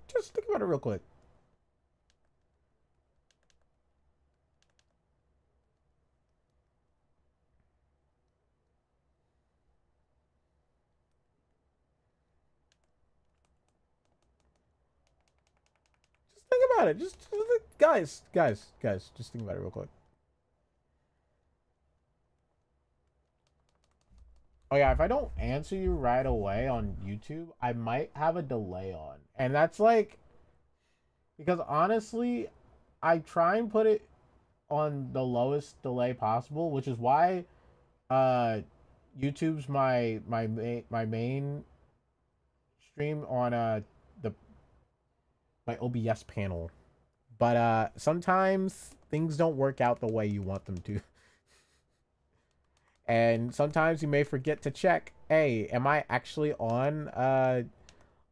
Speaker 1: Just think about it real quick. Just think about it. Just guys, just think about it real quick. Oh yeah, if I don't answer you right away on YouTube, I might have a delay on. And that's like, because honestly, I try and put it on the lowest delay possible, which is why YouTube's my main stream on the my OBS panel. But sometimes things don't work out the way you want them to. And sometimes you may forget to check, hey, am I actually on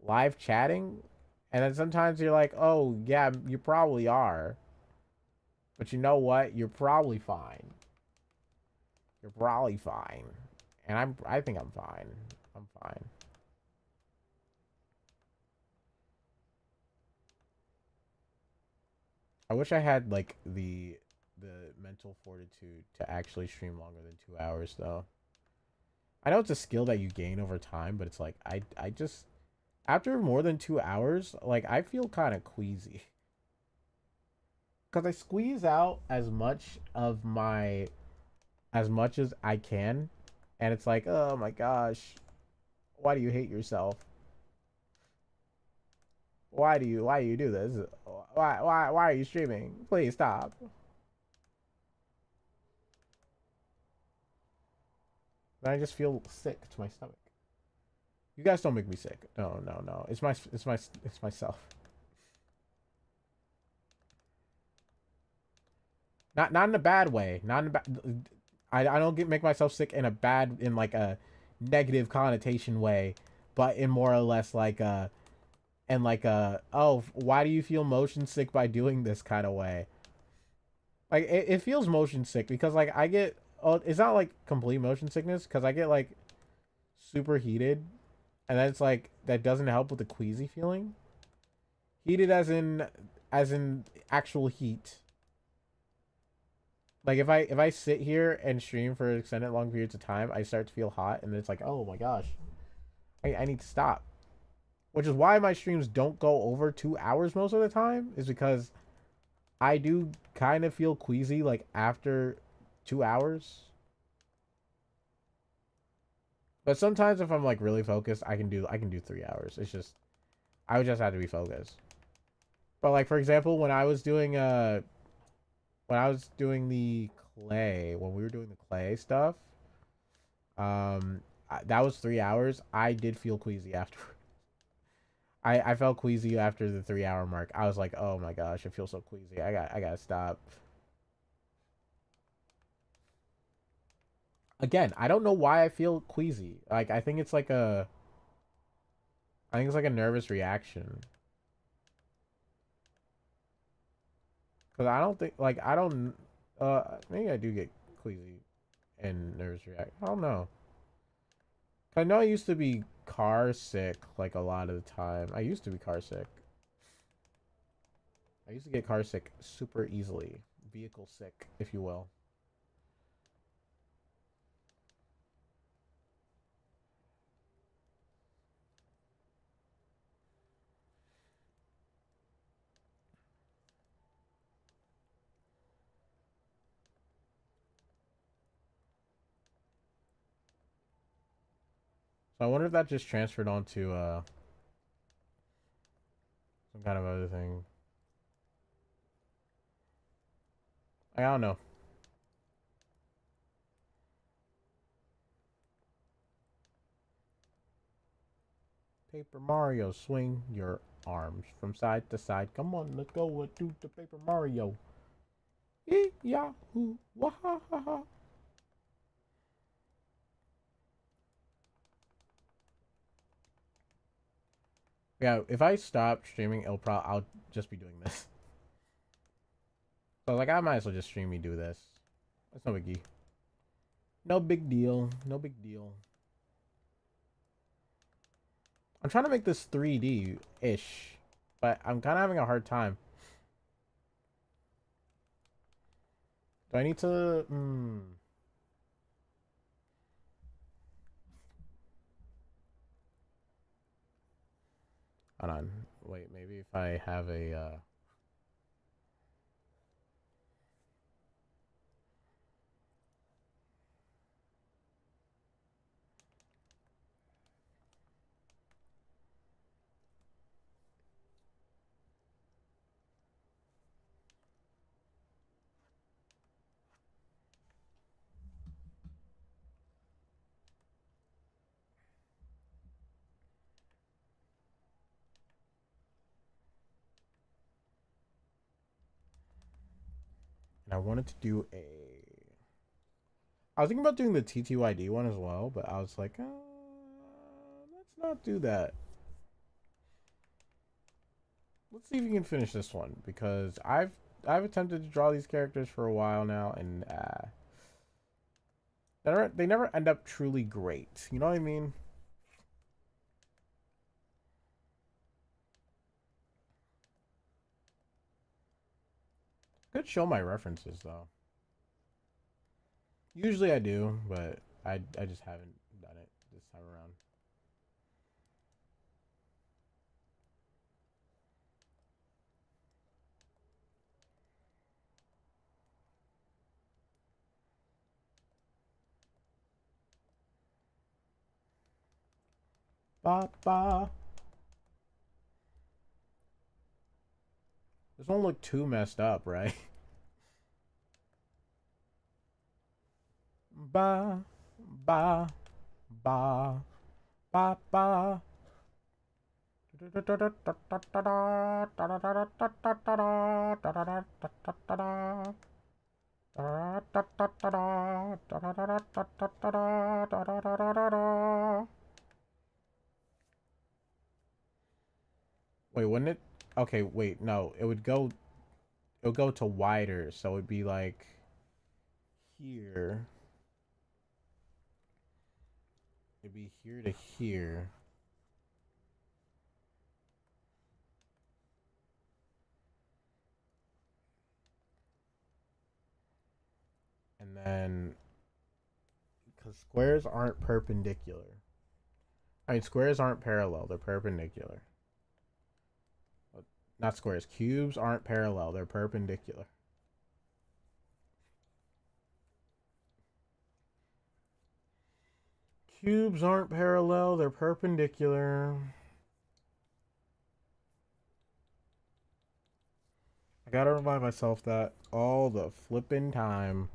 Speaker 1: live chatting? And then sometimes you're like, oh yeah, you probably are. But you know what? You're probably fine. You're probably fine. And I think I'm fine. I'm fine. I wish I had like the mental fortitude to actually stream longer than 2 hours though. I know it's a skill that you gain over time, but it's like I just after more than 2 hours, like I feel kind of queasy. because I squeeze out as much as I can, and it's like, oh my gosh, why do you hate yourself? Why do you do this? Why are you streaming? Please stop. And I just feel sick to my stomach. You guys don't make me sick. No, no, no. It's myself. Not in a bad way. Not in a bad. I don't make myself sick in a bad in like a negative connotation way, but in more or less like a and like a oh why do you feel motion sick by doing this kind of way? Like it feels motion sick because like I get oh it's not like complete motion sickness because I get like super heated and then it's like that doesn't help with the queasy feeling. Heated as in actual heat. Like if I sit here and stream for extended long periods of time, I start to feel hot and it's like, oh my gosh. I need to stop. Which is why my streams don't go over 2 hours most of the time, is because I do kind of feel queasy like after 2 hours. But sometimes if I'm like really focused, I can do 3 hours. It's just I would just have to be focused. But like for example, when I was doing the clay, when we were doing the clay stuff, that was 3 hours. I did feel queasy after. I felt queasy after the 3 hour mark. I was like, oh my gosh, I feel so queasy. I gotta stop. Again, I don't know why I feel queasy. Like I think it's like a nervous reaction. Cause I don't think like I don't maybe I do get queasy and nervous react. I don't know. I know I used to be car sick like a lot of the time. I used to be car sick. I used to get car sick super easily. Vehicle sick, if you will. So I wonder if that just transferred onto some kind of other thing. I don't know. Paper Mario, swing your arms from side to side. Come on, let's go and do the Paper Mario. Yahoo! Wahaha! Yeah, if I stop streaming, I'll just be doing this. So like I might as well just stream me do this. That's no biggie. No big deal. No big deal. I'm trying to make this 3D-ish, but I'm kind of having a hard time. Do I need to? Hold on. Wait, maybe if I have a and I wanted to do a. I was thinking about doing the TTYD one as well, but I was like, let's not do that. Let's see if we can finish this one because I've attempted to draw these characters for a while now, and they never end up truly great. You know what I mean? Could show my references though. Usually I do, but I just haven't done it this time around. Ba ba. This won't look too messed up, right? Ba ba ba ba ba. Wait, wouldn't it? Okay, wait, no. It would go to wider, so it'd be like here. It'd be here to here. And then because squares aren't perpendicular. I mean, squares aren't parallel, they're perpendicular. Not squares. Cubes aren't parallel, they're perpendicular. Cubes aren't parallel, they're perpendicular. I gotta remind myself that all the flippin' time.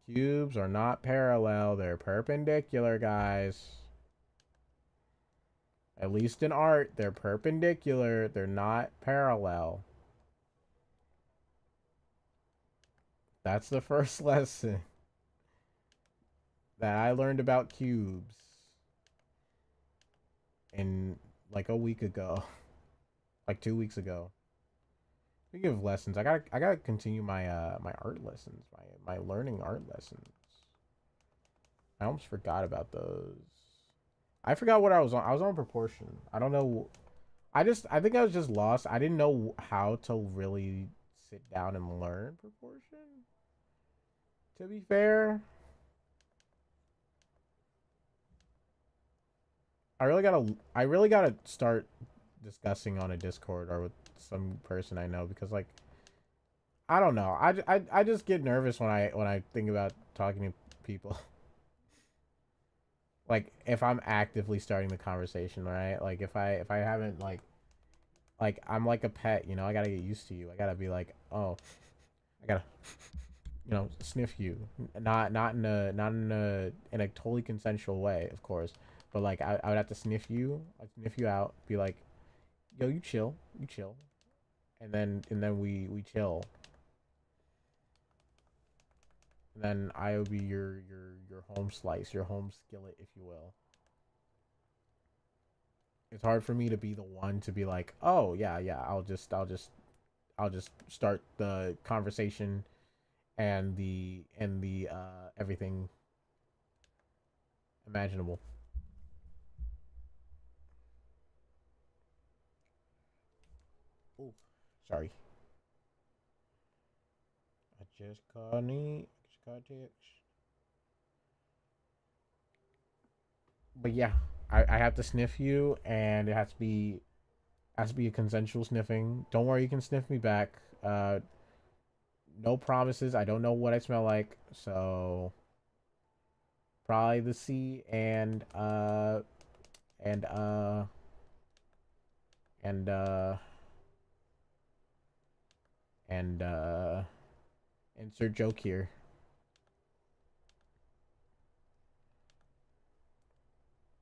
Speaker 1: Cubes are not parallel, they're perpendicular, guys. At least in art, they're perpendicular, they're not parallel. That's the first lesson that I learned about cubes in like a week ago, like 2 weeks ago. Speaking of lessons, I gotta continue my art lessons, my learning art lessons. I almost forgot about those. I forgot what I was on. I was on proportion. I don't know. I think I was just lost. I didn't know how to really sit down and learn proportion. To be fair, I really gotta start discussing on a Discord or with some person I know because like I don't know. I just get nervous when I think about talking to people. Like if I'm actively starting the conversation, right? Like if I haven't like I'm like a pet, I gotta get used to you. I gotta be like, oh, I gotta sniff you, not in a totally consensual way, of course, but like I would have to I'd sniff you out, be like, yo, you chill, and then we chill, and then I will be your home slice, your home skillet, if you will. It's hard for me to be the one to be like, oh yeah, yeah, I'll just start the conversation and the everything imaginable. Oh, sorry. I just got text. But yeah, I have to sniff you, and it has to be a consensual sniffing. Don't worry, you can sniff me back. No promises. I don't know what I smell like, so probably the C and and and insert joke here.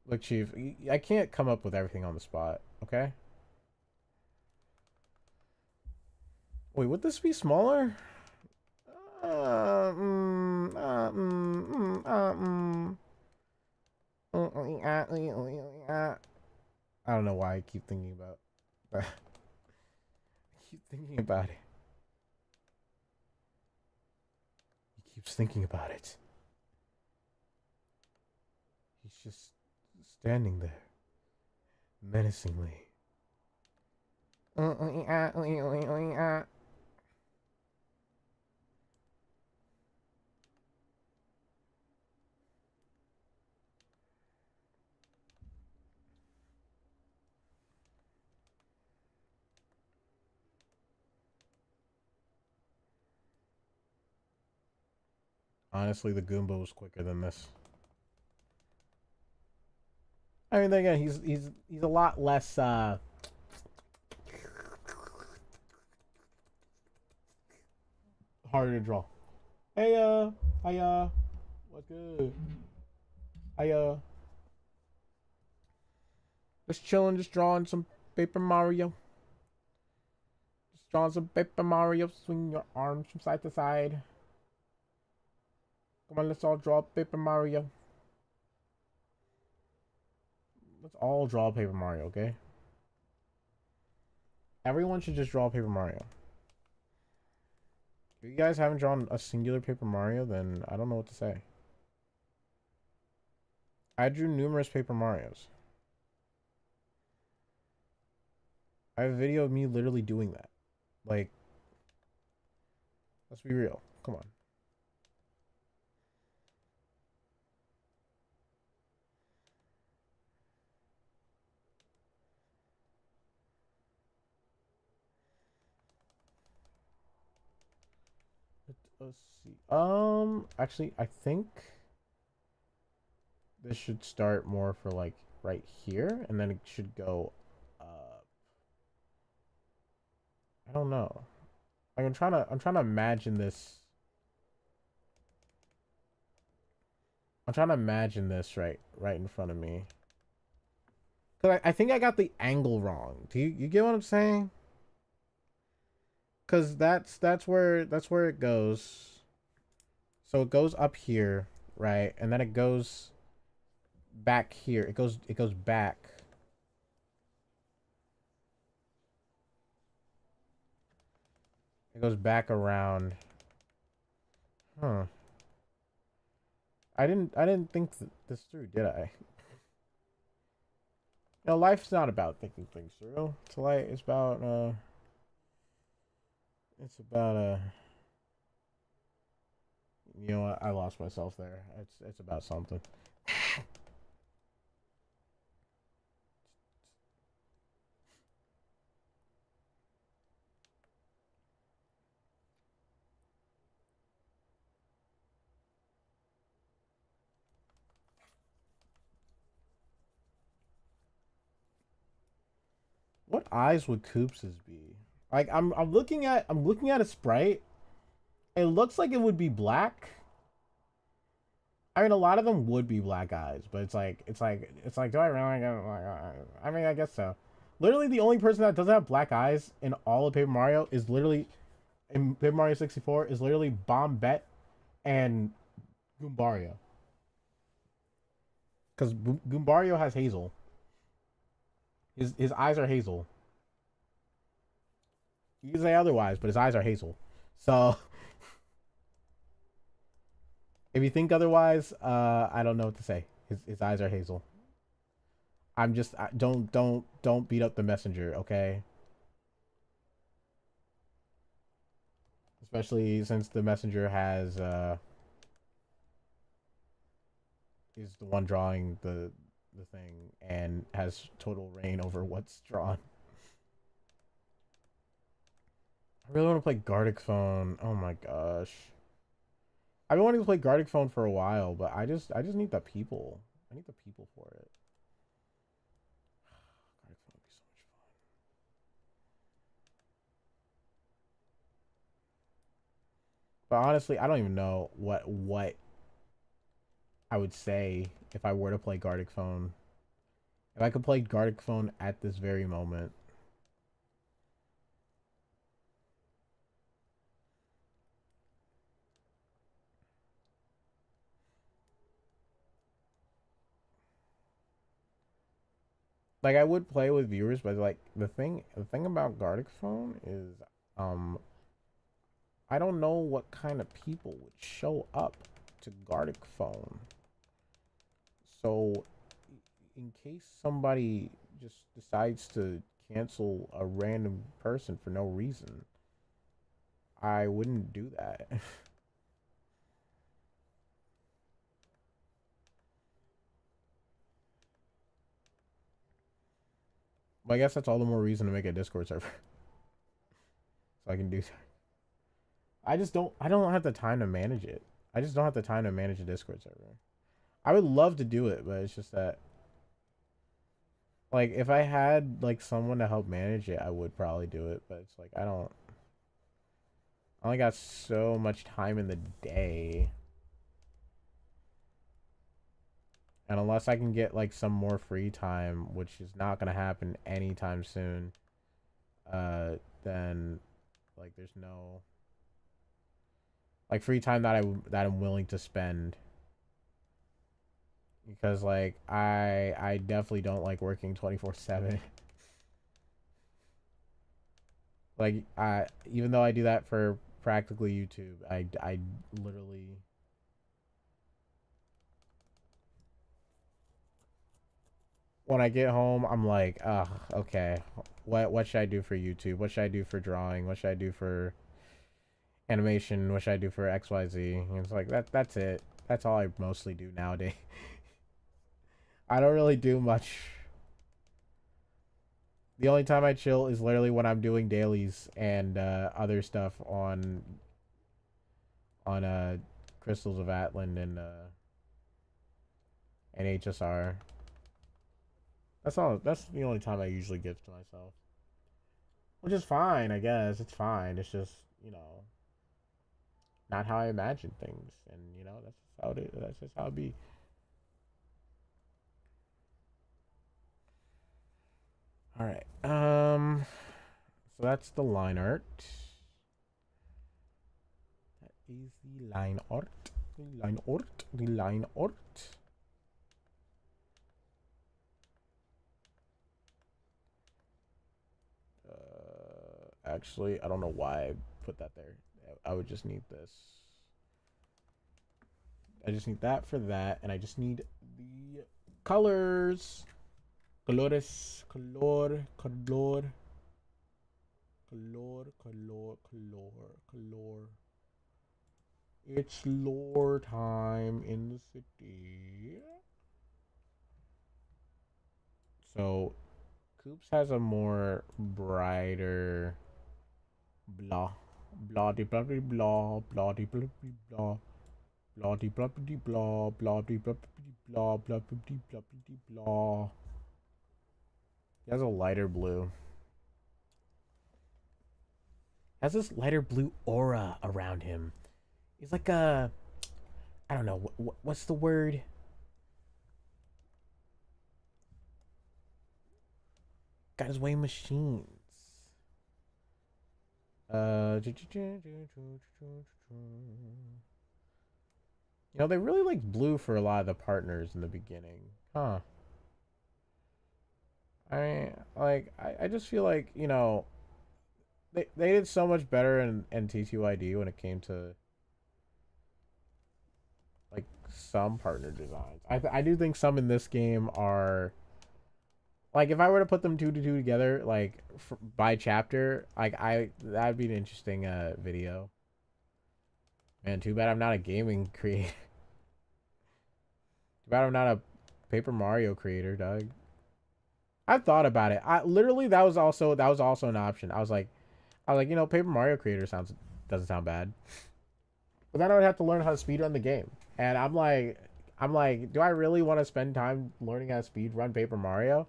Speaker 1: Look, Chief, I can't come up with everything on the spot. Okay. Wait, would this be smaller? Uh, mm, uh, mm, mm, mm. I don't know why I keep thinking about. I keep thinking about it. He keeps thinking about it. He's just standing there, menacingly. Honestly, the Goomba was quicker than this. I mean, again, he's a lot less harder to draw. Hey, what's good? I just chilling, just drawing some Paper Mario. Just drawing some Paper Mario. Swing your arms from side to side. Come on, let's all draw Paper Mario. Let's all draw Paper Mario, okay? Everyone should just draw Paper Mario. If you guys haven't drawn a singular Paper Mario, then I don't know what to say. I drew numerous Paper Marios. I have a video of me literally doing that. Like, let's be real. Come on. Let's see. Actually, I think this should start more for like right here, and then it should go up. I don't know. Like, I'm trying to imagine this. I'm trying to imagine this right in front of me. Cause I think I got the angle wrong. Do you get what I'm saying? Cause that's where it goes. So it goes up here, right? And then it goes back here. It goes back. It goes back around. Huh. I didn't think this through, did I? You know, life's not about thinking things through. It's about you know what? I lost myself there. It's about something. What eyes would Koops's be? Like I'm looking at a sprite. It looks like it would be black. I mean, a lot of them would be black eyes, but it's like, do I really get I mean, I guess so. Literally, the only person that doesn't have black eyes in all of Paper Mario is literally in Paper Mario 64 is literally Bombette and Goombario. Because Goombario has hazel. His eyes are hazel. You can say otherwise, but his eyes are hazel. So if you think otherwise, I don't know what to say. His eyes are hazel. I'm just don't beat up the messenger, okay? Especially since the messenger has is the one drawing the thing and has total reign over what's drawn. I really want to play Gartic Phone. Oh my gosh. I've been wanting to play Gartic Phone for a while, but I just need the people. I need the people for it. Gartic Phone would be so much fun. But honestly, I don't even know what I would say if I were to play Gartic Phone. If I could play Gartic Phone at this very moment. Like, I would play with viewers, but like the thing about Gartic Phone is um I don't know what kind of people would show up to Gartic Phone. So in case somebody just decides to cancel a random person for no reason, I wouldn't do that. But I guess that's all the more reason to make a Discord server so I can do that. I don't have the time to manage it. I just don't have the time to manage a Discord server. I would love to do it, but it's just that Like, if I had like someone to help manage it, I would probably do it. But it's like I only got so much time in the day, and unless I can get like some more free time, which is not gonna happen anytime soon, then like there's no like free time that I'm willing to spend, because like I definitely don't like working 24/7. Like I even though I do that for practically YouTube, I literally when I get home I'm like, ugh, okay, what should I do for YouTube? What should I do for drawing? What should I do for animation? What should I do for XYZ? And it's like that's it. That's all I mostly do nowadays. I don't really do much. The only time I chill is literally when I'm doing dailies and other stuff on Crystals of Atlan and HSR. That's all. That's the only time I usually give to myself, which is fine. I guess it's fine. It's just not how I imagine things, and that's just how it is. That's just how it be. All right. So that's the line art. That is the line art. The line art. The line art. Actually, I don't know why I put that there. I would just need this. I just need that for that, and I just need the colors. Colores, color. It's lore time in the city. So, Coops has a more brighter blah, blah de blah de blah, blah de blah de blah, blah de blah de blah, blah de blah de blah, blah de blah de blah. He has a lighter blue. Has this lighter blue aura around him. He's like a, I don't know, what's the word? Got his way machines. They really like blue for a lot of the partners in the beginning, huh? I mean, like, I just feel like they did so much better in TTYD when it came to like some partner designs. I do think some in this game are like, if I were to put them two to two together, like by chapter, like that'd be an interesting video. Man, too bad I'm not a gaming creator. Too bad I'm not a Paper Mario creator, Doug. I've thought about it. I literally that was also an option. I was like, Paper Mario creator doesn't sound bad. But then I would have to learn how to speedrun the game. And I'm like, do I really want to spend time learning how to speedrun Paper Mario?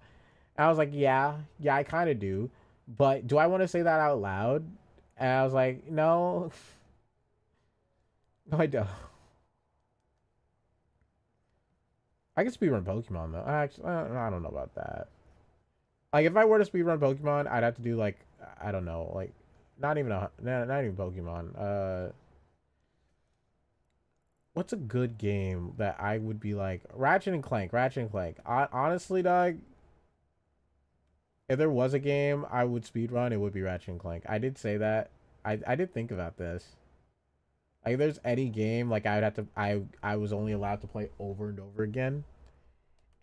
Speaker 1: And I was like, yeah, I kind of do. But do I want to say that out loud? And I was like, no, no, I don't. I can speedrun Pokemon though. Actually, I don't know about that. Like, if I were to speedrun Pokemon, I'd have to do like, I don't know, like not even Pokemon. What's a good game that I would be like Ratchet and Clank? Ratchet and Clank. Honestly, dog, if there was a game I would speedrun, it would be Ratchet and Clank. I did say that. I did think about this. Like, if there's any game like I would have to I was only allowed to play over and over again,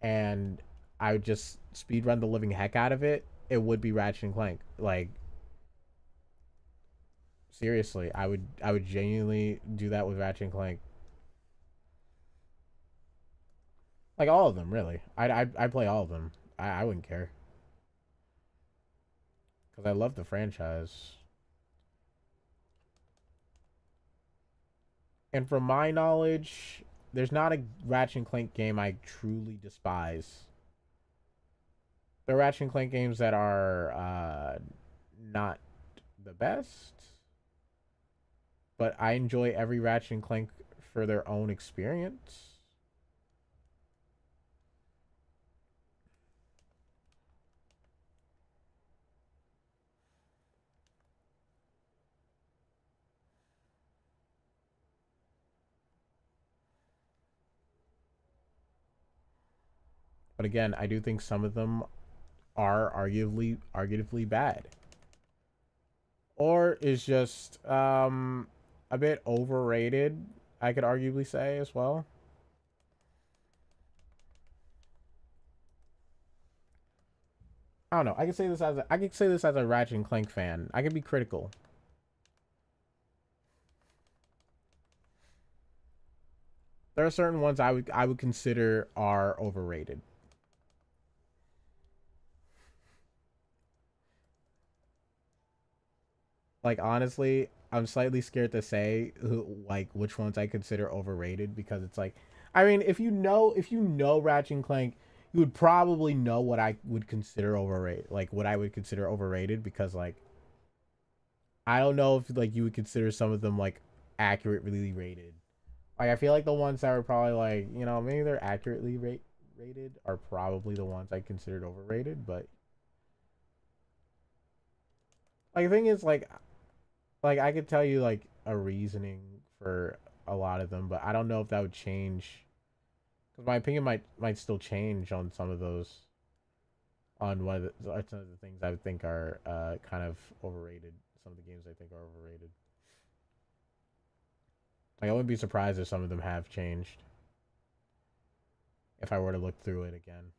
Speaker 1: and I would just speedrun the living heck out of it, it would be Ratchet and Clank. Like, seriously, I would genuinely do that with Ratchet and Clank. Like, all of them, really. I'd play all of them. I wouldn't care because I love the franchise. And from my knowledge, there's not a Ratchet and Clank game I truly despise. There are Ratchet and Clank games that are not the best, but I enjoy every Ratchet and Clank for their own experience. But again, I do think some of them are arguably bad, or is just a bit overrated. I could arguably say as well. I don't know. I could say this as a Ratchet and Clank fan. I could be critical. There are certain ones I would consider are overrated. Like honestly, I'm slightly scared to say like which ones I consider overrated because it's like, I mean, if you know Ratchet and Clank, you would probably know what I would consider overrated, like what I would consider overrated because like I don't know if like you would consider some of them like accurately rated. Like I feel like the ones that were probably like, you know, maybe they're accurately rated are probably the ones I considered overrated, but like the thing is like I could tell you like a reasoning for a lot of them, but I don't know if that would change because my opinion might still change on some of those on what are some of the things I would think are kind of overrated. Some of the games I think are overrated. Like I wouldn't be surprised if some of them have changed if I were to look through it again.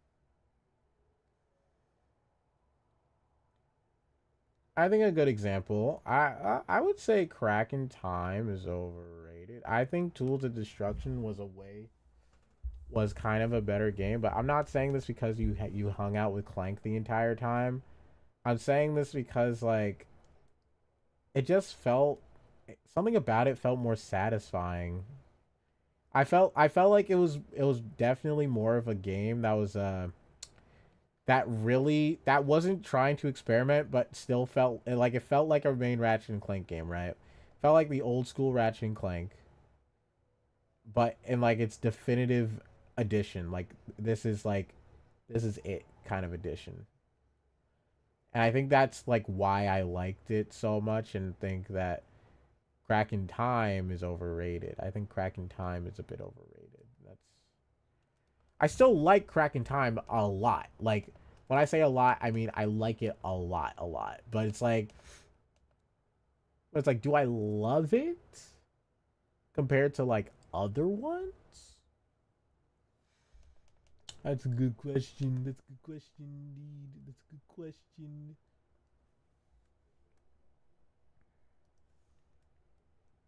Speaker 1: I think a good example, I would say Crack in Time is overrated. I think Tools of Destruction was kind of a better game, but I'm not saying this because you hung out with Clank the entire time. I'm saying this because like it just felt something about it felt more satisfying. I felt like it was definitely more of a game that was that wasn't trying to experiment but still felt like it felt like a main Ratchet and Clank game, right? Felt like the old school Ratchet and Clank, but in like its definitive edition. Like this is it kind of edition. And I think that's like why I liked it so much and think that Crack in Time is overrated. I think Crack in Time is a bit overrated. That's I still like Crack in Time a lot. Like when I say a lot, I mean I like it a lot. But it's like, do I love it compared to like other ones? That's a good question. That's a good question, indeed. That's a good question.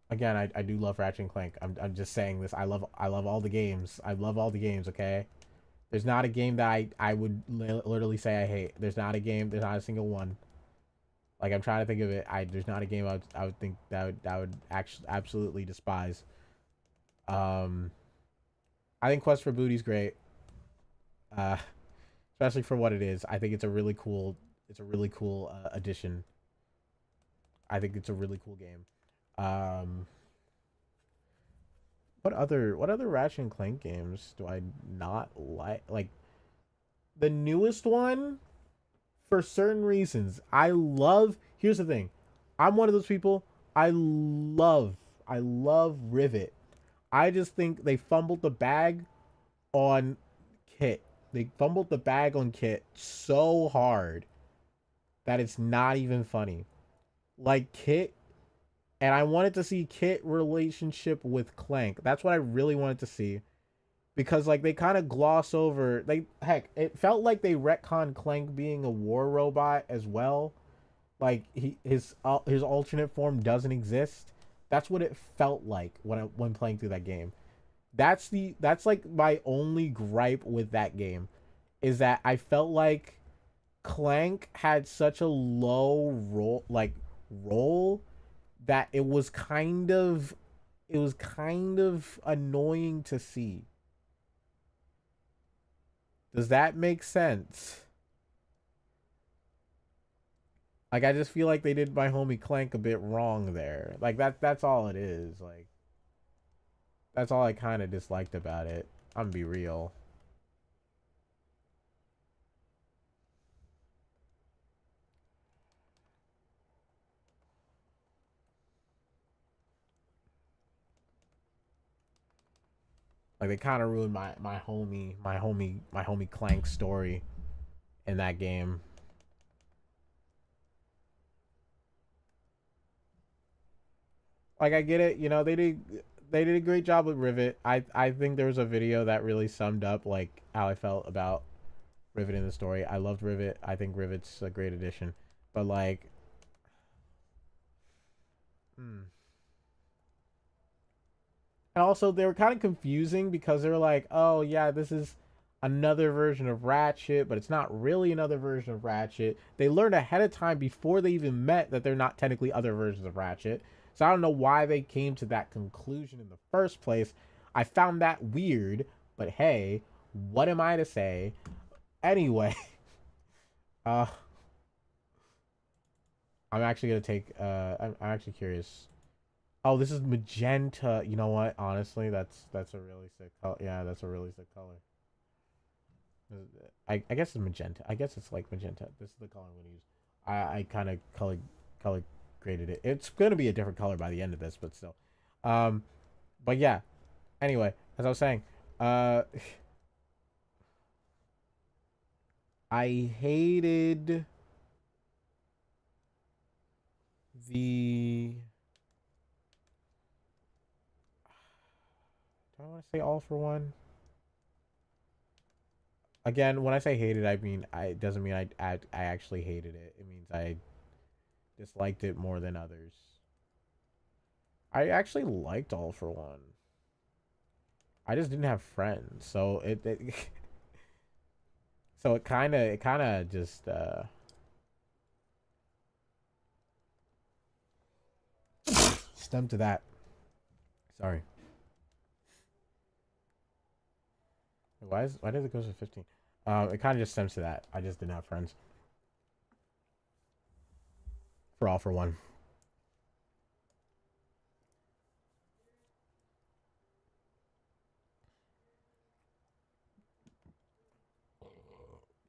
Speaker 1: Again, I do love Ratchet and Clank. I'm just saying this. I love all the games. I love all the games. Okay, there's not a game that I would literally say I hate. There's not a game. There's not a single one. Like I'm trying to think of it. There's not a game I would think that would actually absolutely despise. Um, I think Quest for Booty's great. Uh, especially for what it is. I think it's a really cool addition. I think it's a really cool game. Um, what other Ratchet and Clank games do I not like? Like the newest one for certain reasons. I love. Here's the thing. I'm one of those people. I love Rivet. I just think they fumbled the bag on Kit. They fumbled the bag on Kit so hard that it's not even funny. Like Kit, and I wanted to see Kit relationship with Clank. That's what I really wanted to see because like they kind of gloss over. They heck, it felt like they retconned Clank being a war robot as well. Like his alternate form doesn't exist. That's what it felt like when playing through that game. That's like my only gripe with that game is that I felt like Clank had such a low role that it was kind of annoying to see. Does that make sense? Like I just feel like they did my homie Clank a bit wrong there. Like that's all it is. Like that's all I kind of disliked about it. I'm gonna be real. Like they kind of ruined my homie Clank's story in that game. Like I get it, you know, they did a great job with Rivet. I think there was a video that really summed up like how I felt about Rivet in the story. I loved Rivet. I think Rivet's a great addition. But like hmm. And also they were kind of confusing because they were like, "Oh yeah, this is another version of Ratchet, but it's not really another version of Ratchet." They learned ahead of time before they even met that they're not technically other versions of Ratchet. So I don't know why they came to that conclusion in the first place. I found that weird, but hey, what am I to say? Anyway, uh I'm actually going to take I'm actually curious. Oh, this is magenta. You know what? Honestly, that's a really sick color. Yeah, that's a really sick color. I guess it's magenta. I guess it's like magenta. This is the color I'm gonna use. I kind of color graded it. It's gonna be a different color by the end of this, but still. Um, but yeah. Anyway, as I was saying, uh, I hated the. Do I want to say all for one? Again, when I say hated, I mean I it doesn't mean I actually hated it. It means I disliked it more than others. I actually liked all for one. I just didn't have friends, so it so it kind of just stemmed to that. Sorry. Why did it go to 15? It kind of just stems to that. I just didn't have friends for all for one.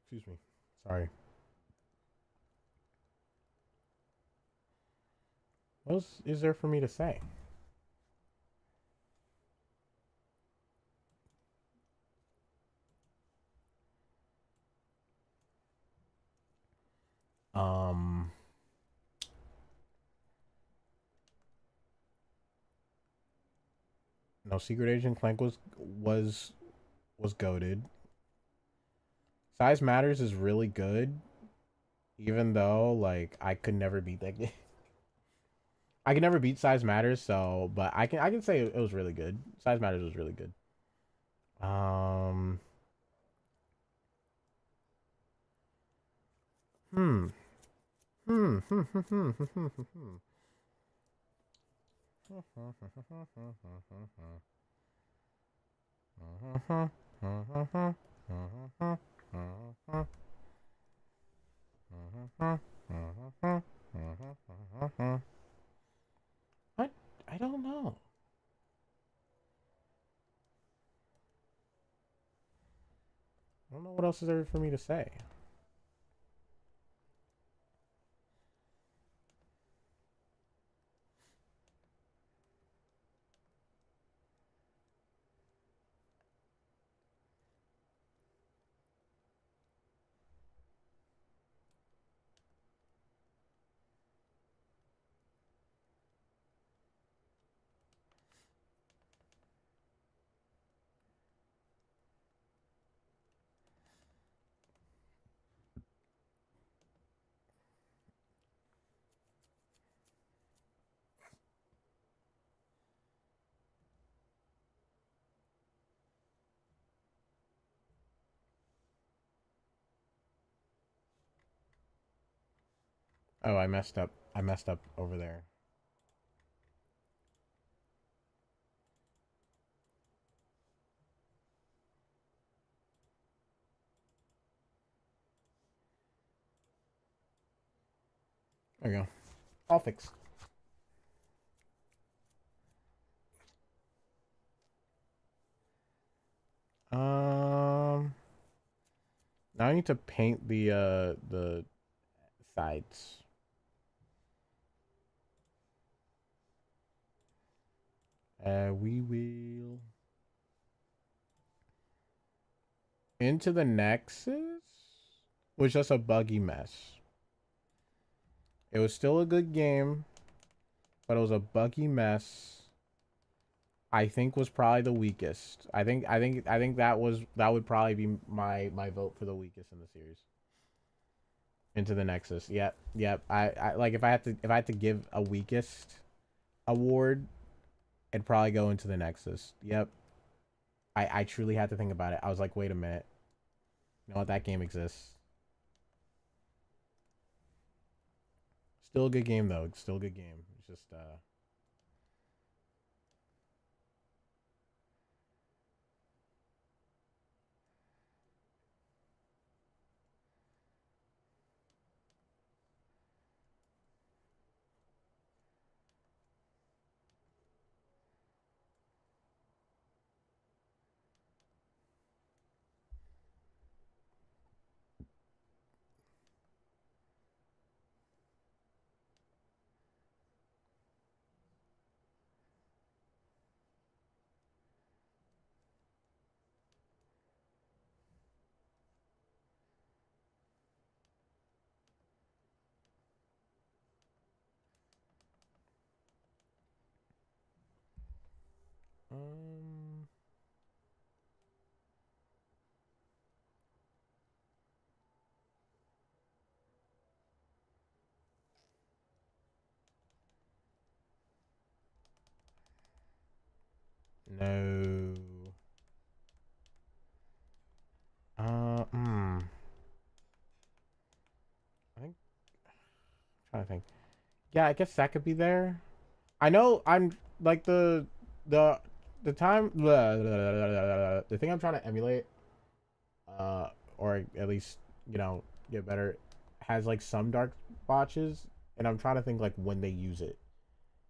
Speaker 1: Excuse me. Sorry. What else is there for me to say? Um, no, Secret Agent Clank was goaded. Size Matters is really good, even though like I could never beat that game. I can never beat Size Matters, so but I can say it was really good. Size Matters was really good. Um, hmm, hmm, hmm, hmm, hmm, hmm, hmm, hmm. I I don't know. I don't know what else is there for me to say. Oh, I messed up. I messed up over there. There we go. All fixed. Um, now I need to paint the sides. We will into the Nexus was just a buggy mess. It was still a good game, but it was a buggy mess. I think was probably the weakest. I think that would probably be my vote for the weakest in the series. Into the Nexus. Yep, yep. I like if I had to give a weakest award, it'd probably go into the Nexus. Yep. I truly had to think about it. I was like, wait a minute. You know what? That game exists. Still a good game though. It's still a good game. It's just um no. Hmm. I think I'm trying to think. Yeah, I guess that could be there. I know I'm like the the time the thing I'm trying to emulate, or at least get better, has like some dark botches, and I'm trying to think like when they use it,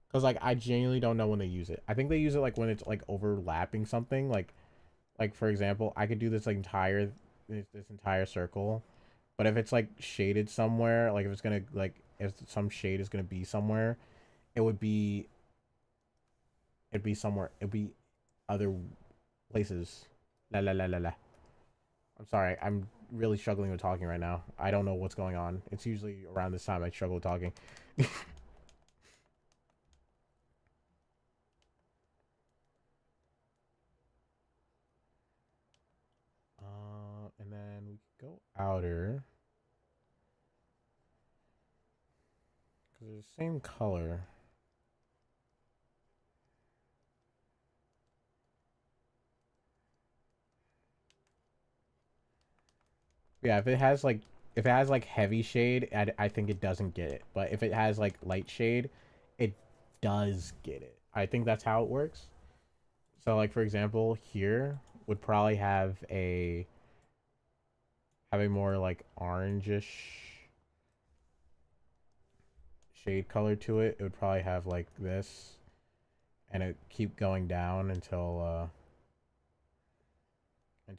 Speaker 1: because like I genuinely don't know when they use it. I think they use it like when it's like overlapping something, like for example, I could do this entire circle, but if it's like shaded somewhere, like if it's gonna like if some shade is gonna be somewhere, it would be it'd be somewhere. It'd be other places. La la la la la. I'm sorry. I'm really struggling with talking right now. I don't know what's going on. It's usually around this time I struggle with talking. And then we could go outer because they're the same color. Yeah, if it has like heavy shade, I think it doesn't get it. But if it has like light shade, it does get it. I think that's how it works. So like for example, here would probably have a more like orangish shade color to it. It would probably have like this, and it keep going down until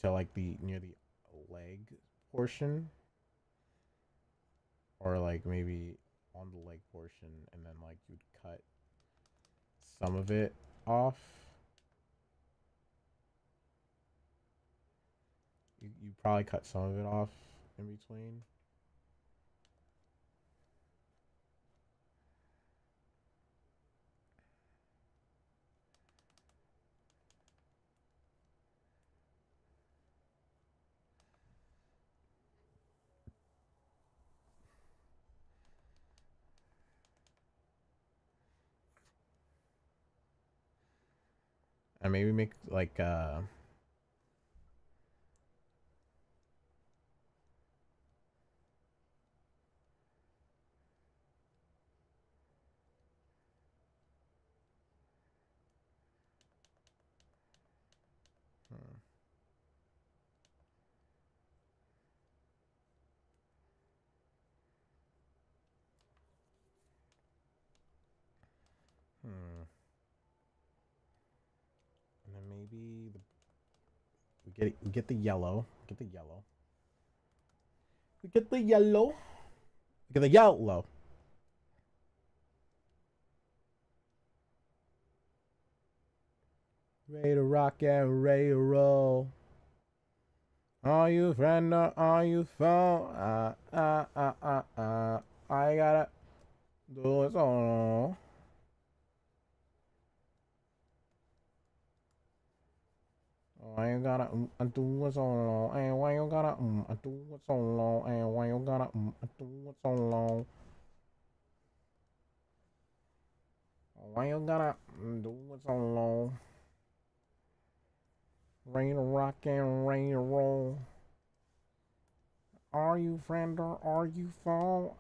Speaker 1: like the near the leg portion, or like maybe on the leg portion, and then like you'd cut some of it off. You probably cut some of it off in between. And maybe make like hmm. Get the yellow. Get the yellow. We get the yellow. Get the yellow. Ready to rock and ready to roll. Are you friend or are you foe? I gotta do it solo. Why you gotta do it solo? And why you gotta do it solo? And why you gotta do it solo? Why you gotta do it solo? Ready to rock and ready to roll. Are you friend or are you foe?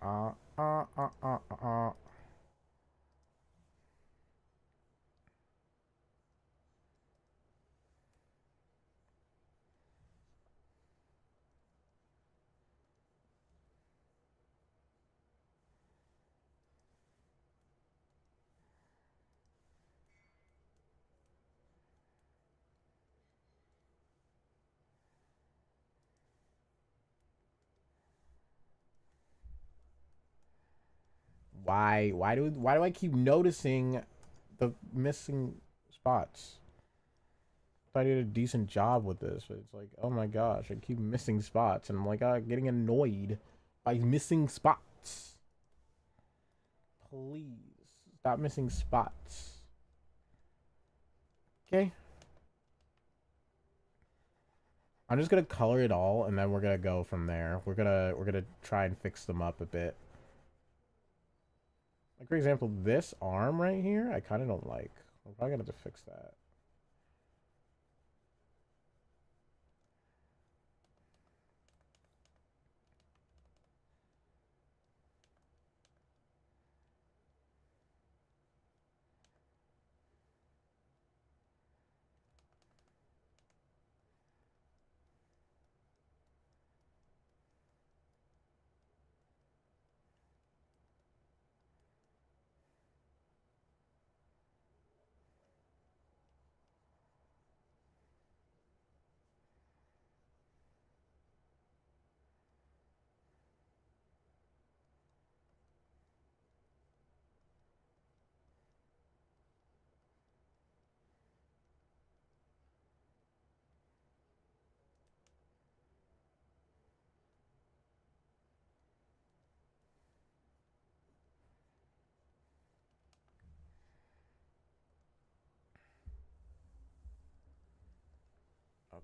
Speaker 1: Why do I keep noticing the missing spots? I did a decent job with this, but it's like, oh my gosh, I keep missing spots, and I'm like, getting annoyed by missing spots. Please stop missing spots. Okay. I'm just gonna color it all, and then we're gonna go from there. We're gonna try and fix them up a bit. Like for example, this arm right here, I kind of don't like. We're probably gonna have to fix that.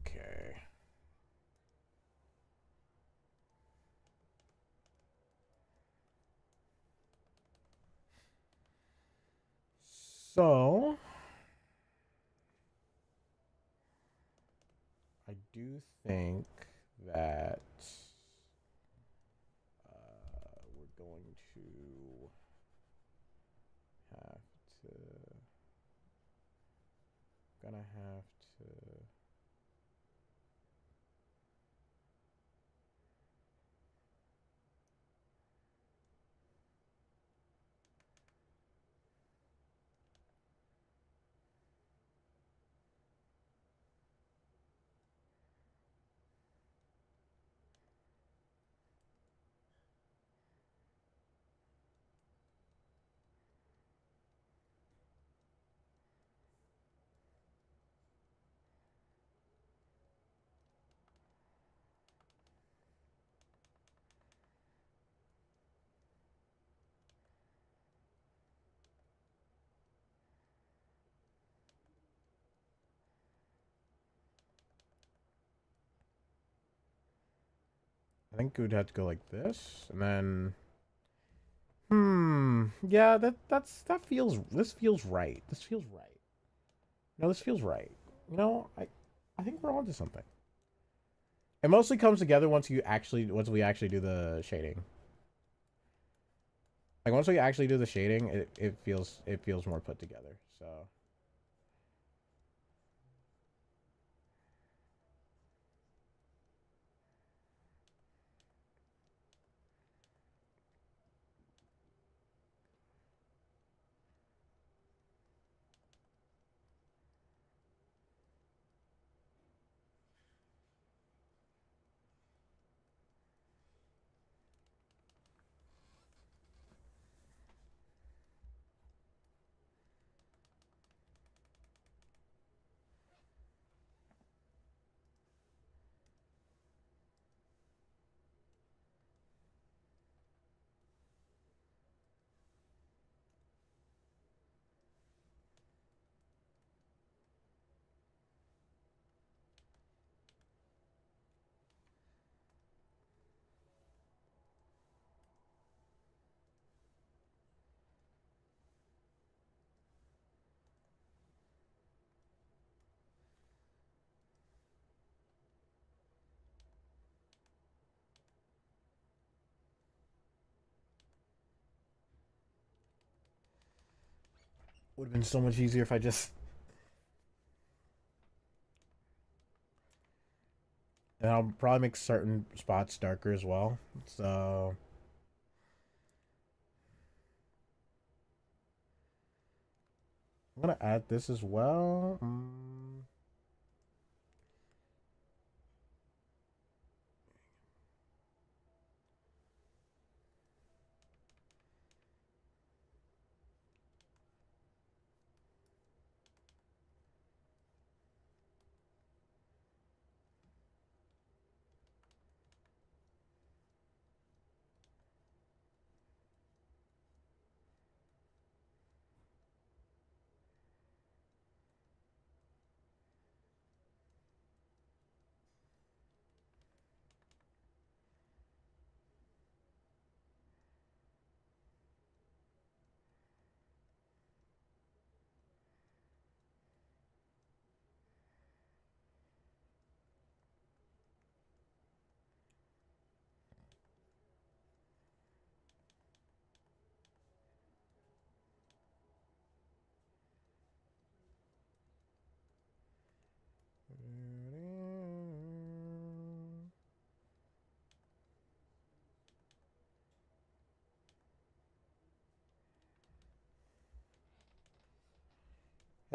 Speaker 1: Okay. So I do think that we're going to have to gonna have to I think we'd have to go like this, and then yeah, that feels this feels right. This feels right. No, this feels right. You know, I think we're onto something. It mostly comes together once we actually do the shading. Like once we actually do the shading, it feels more put together. So Would have been so much easier if I just. And I'll probably make certain spots darker as well. So I'm gonna add this as well.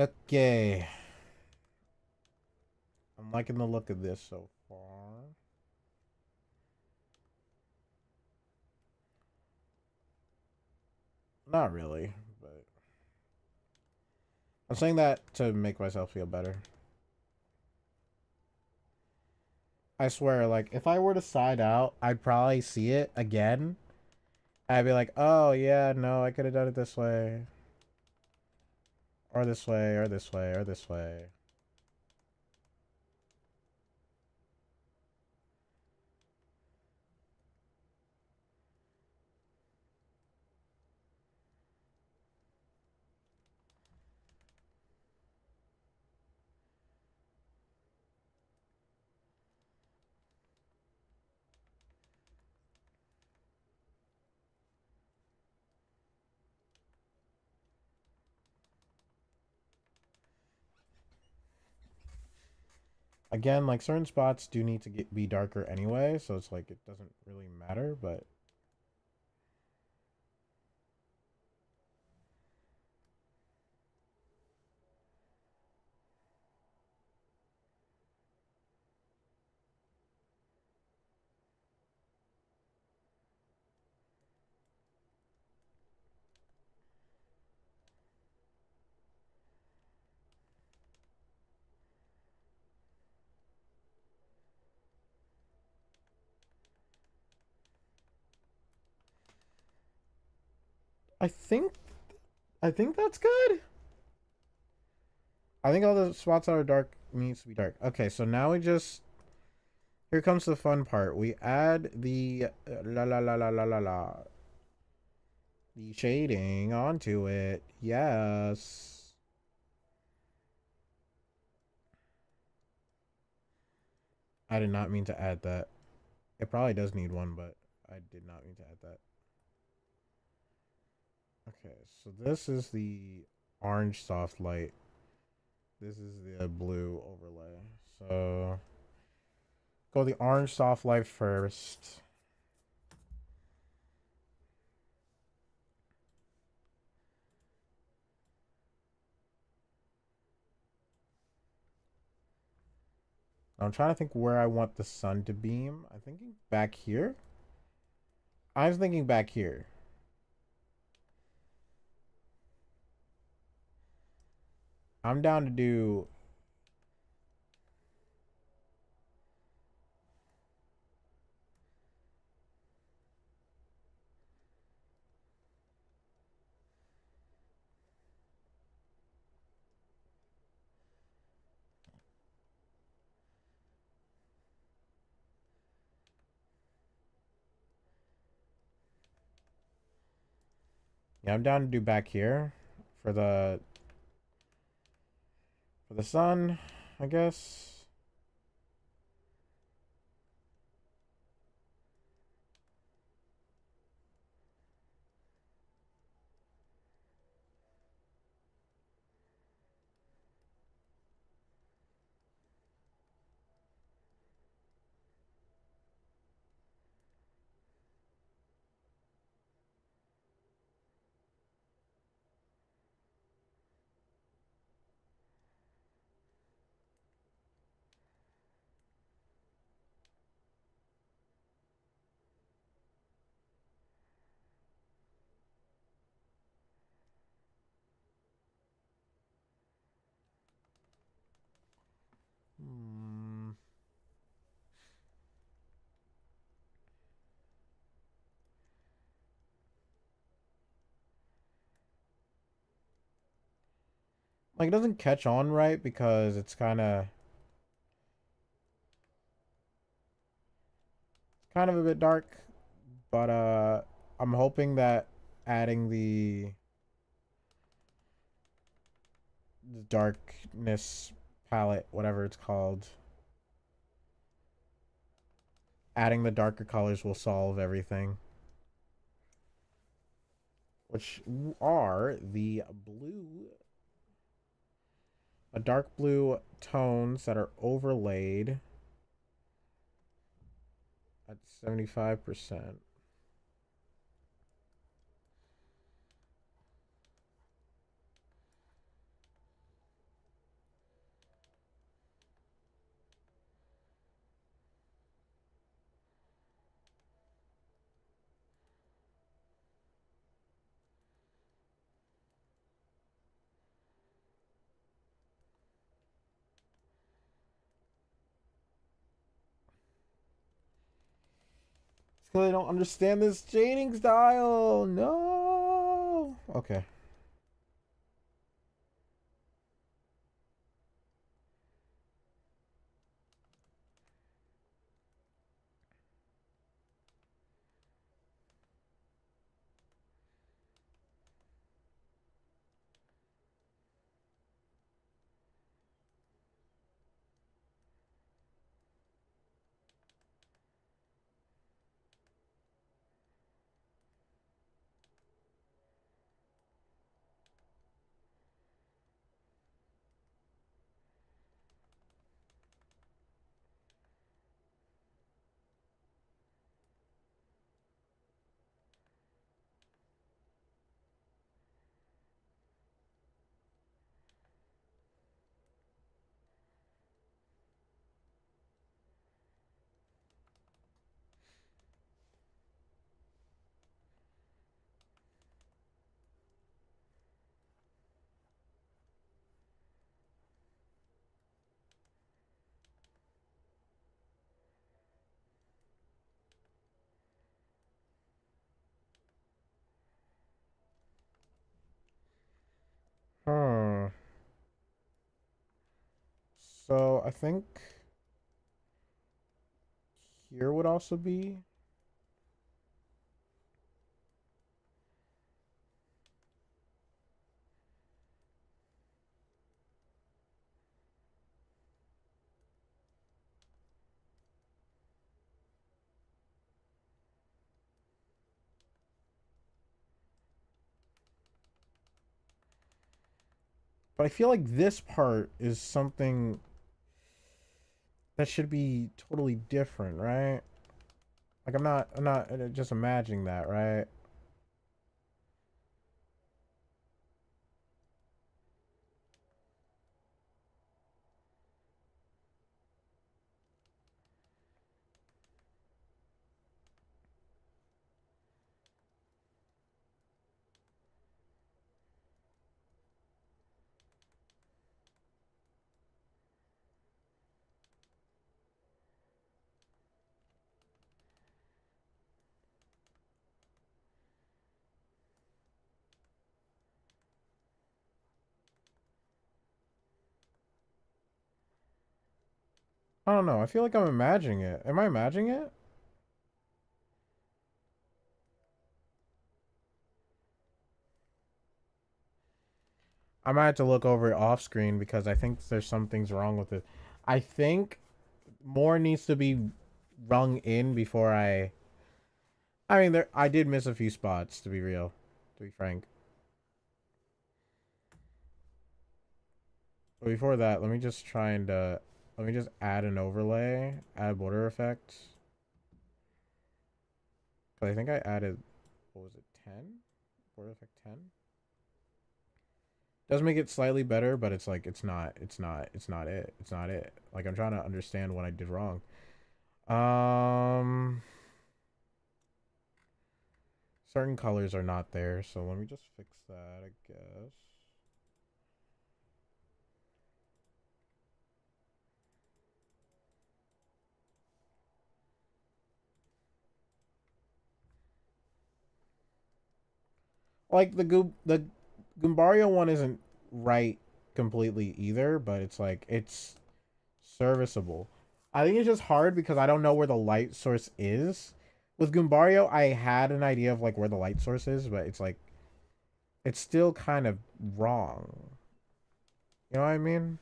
Speaker 1: Okay. I'm liking the look of this so far. Not really, but I'm saying that to make myself feel better. I swear, like, if I were to side out, I'd probably see it again. I'd be like, oh, yeah, no, I could have done it this way. Or this way, or this way, or this way. Again, like, certain spots do need to be darker anyway, so it's like, it doesn't really matter, but I think I think that's good. I think all the spots that are dark needs to be dark. Okay, so now we just here comes the fun part. We add the la la la la la la la the shading onto it. Yes. I did not mean to add that. It probably does need one, but I did not mean to add that. Okay, so this is the orange soft light. This is the blue overlay. So go the orange soft light first. I'm trying to think where I want the sun to beam. I'm thinking back here. I was thinking back here. I'm down to do. Yeah, I'm down to do back here for the sun, I guess. Like, it doesn't catch on right because it's kind of a bit dark, but I'm hoping that adding the darkness palette, whatever it's called, adding the darker colors will solve everything. Which are the dark blue tones that are overlaid at 75%. It's because I don't understand this shading style. No. Okay. Hmm. So I think here would also be. But I feel like this part is something that should be totally different, right? Like I'm not just imagining that, right? I don't know. I feel like I'm imagining it. Am I imagining it? I might have to look over it off screen because I think there's some things wrong with it. I think more needs to be rung in before I mean, there I did miss a few spots to be real, to be frank. But before that, let me just add an overlay, add border effects. Cause I think I added what was it, 10? Border effect 10? Does make it slightly better, but it's like it's not it. Like I'm trying to understand what I did wrong. Um Certain colors are not there, so let me just fix that, I guess. Like the Goombario one isn't right completely either, but it's like it's serviceable. I think it's just hard because I don't know where the light source is. With Goombario, I had an idea of like where the light source is, but it's like it's still kind of wrong. You know what I mean?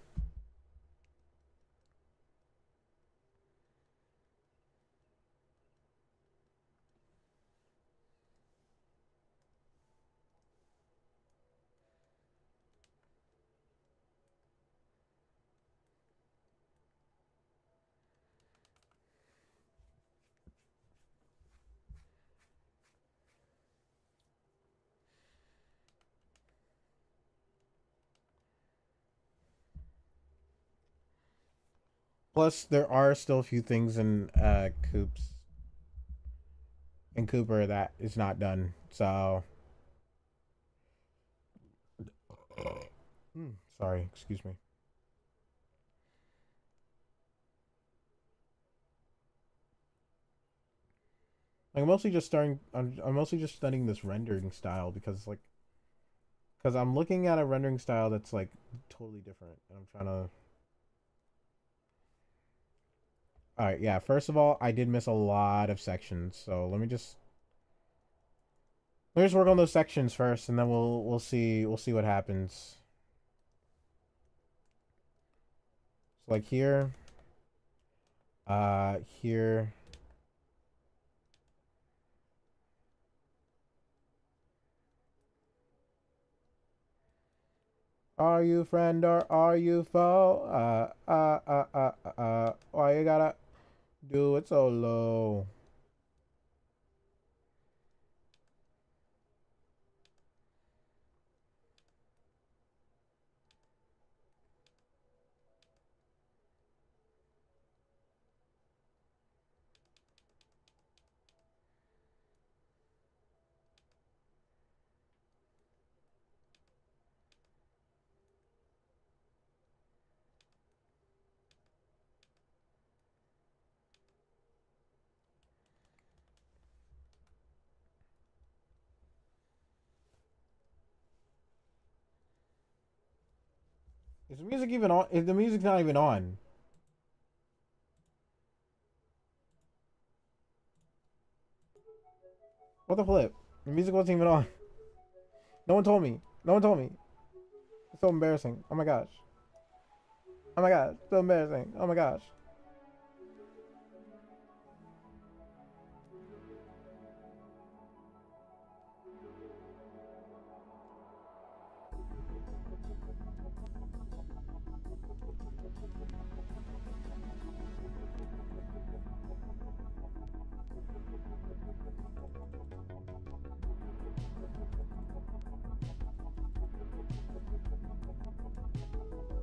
Speaker 1: Plus, there are still a few things in Cooper that is not done. So, sorry, excuse me. Like, I'm mostly just studying this rendering style because I'm looking at a rendering style that's like totally different, and I'm trying to. All right, yeah. First of all, I did miss a lot of sections, so let me just work on those sections first, and then we'll see what happens. So like here. Are you friend or are you foe? Why you gotta do it so low? Is the music even on? Is the music not even on? What the flip? The music wasn't even on. No one told me. No one told me. It's so embarrassing. Oh my gosh. Oh my gosh. So embarrassing. Oh my gosh.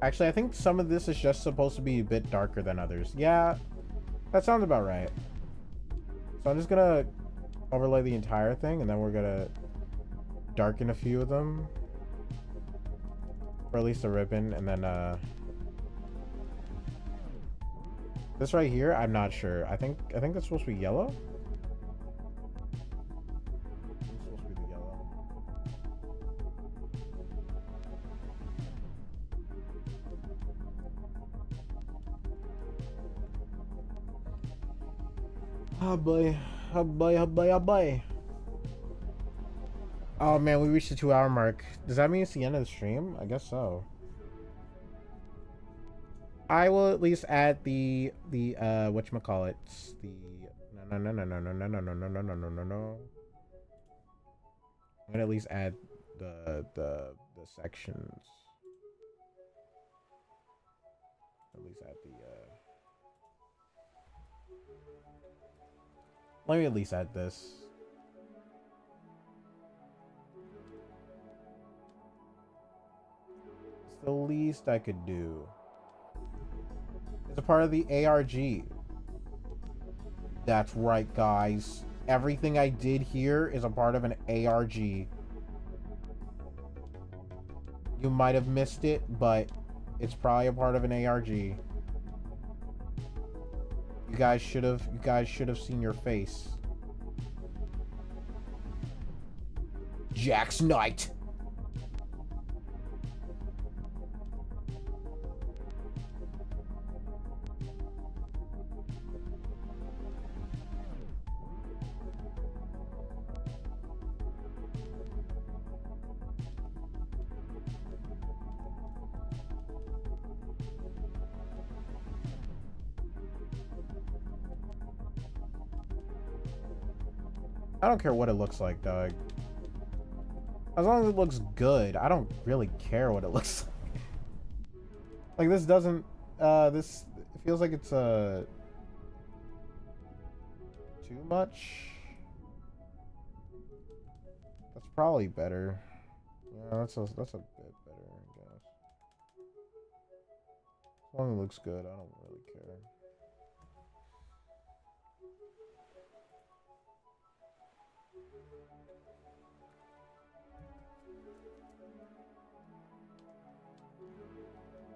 Speaker 1: Actually, I think some of this is just supposed to be a bit darker than others. Yeah, that sounds about right. So I'm just gonna overlay the entire thing, and then we're gonna darken a few of them, or at least a ribbon, and then this right here, I'm not sure. I think that's supposed to be yellow. It's supposed to be the yellow. Oh boy, oh boy, oh boy, oh boy. Oh man, we reached the 2 hour mark. Does that mean it's the end of the stream? I guess so. I will at least add the whatchamacallits, the no. I'm gonna at least add the sections. At least add the let me at least add this. It's the least I could do. It's a part of the ARG. That's right, guys. Everything I did here is a part of an ARG. You might have missed it, but it's probably a part of an ARG. You guys should have seen your face. Jack's Knight. I don't care what it looks like, dog. As long as it looks good, I don't really care what it looks like. Like, this doesn't, this, it feels like it's, too much. That's probably better. Yeah, that's a bit better, I guess. As long as it looks good, I don't really care.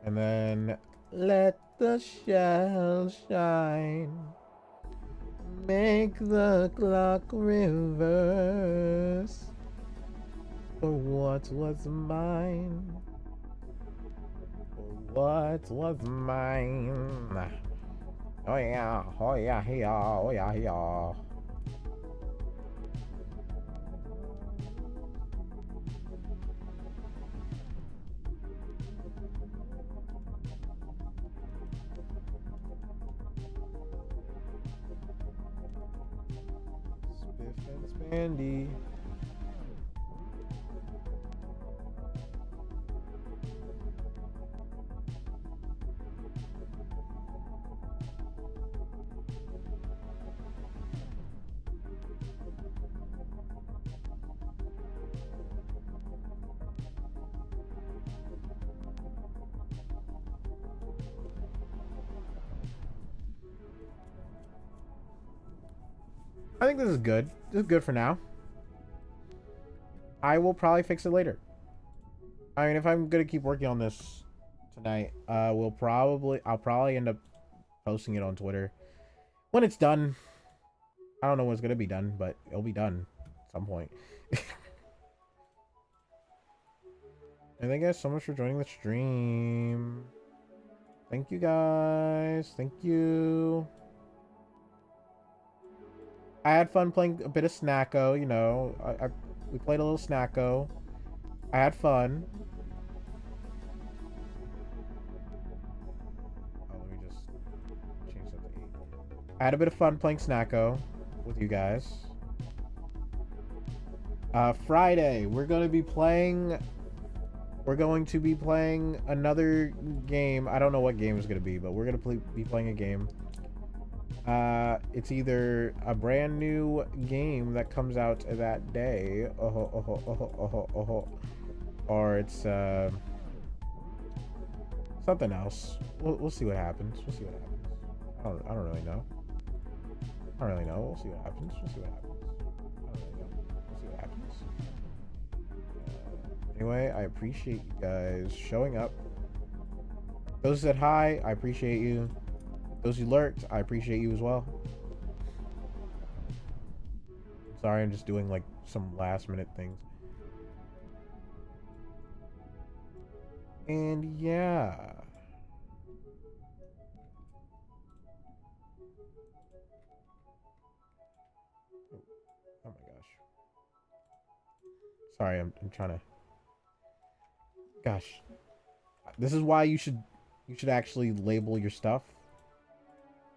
Speaker 1: And then let the shell shine. Make the clock reverse. For what was mine. For what was mine. Oh yeah, oh yeah, yeah, oh yeah, yeah. Spiff and Spandy. I think this is good. This is good for now. I will probably fix it later. I mean, if I'm gonna keep working on this tonight, I'll probably end up posting it on Twitter when it's done. I don't know when it's gonna be done, but it'll be done at some point. And thank you guys so much for joining the stream. Thank you guys. Thank you. I had fun playing a bit of Snacko, you know. We played a little Snacko. I had fun. Oh, let me just change that to 8. I had a bit of fun playing Snacko with you guys. Friday, we're going to be playing another game. I don't know what game it's going to be, but we're going to be playing a game. It's either a brand new game that comes out that day, or it's something else. We'll see what happens. We'll see what happens. I don't really know. I don't really know. We'll see what happens. We'll see what happens. I don't really know. We'll see what happens. Anyway, I appreciate you guys showing up. Those who said hi, I appreciate you. Those who lurked, I appreciate you as well. Sorry, I'm just doing like some last minute things. And yeah. Oh my gosh. Sorry, I'm trying to. Gosh. This is why you should actually label your stuff.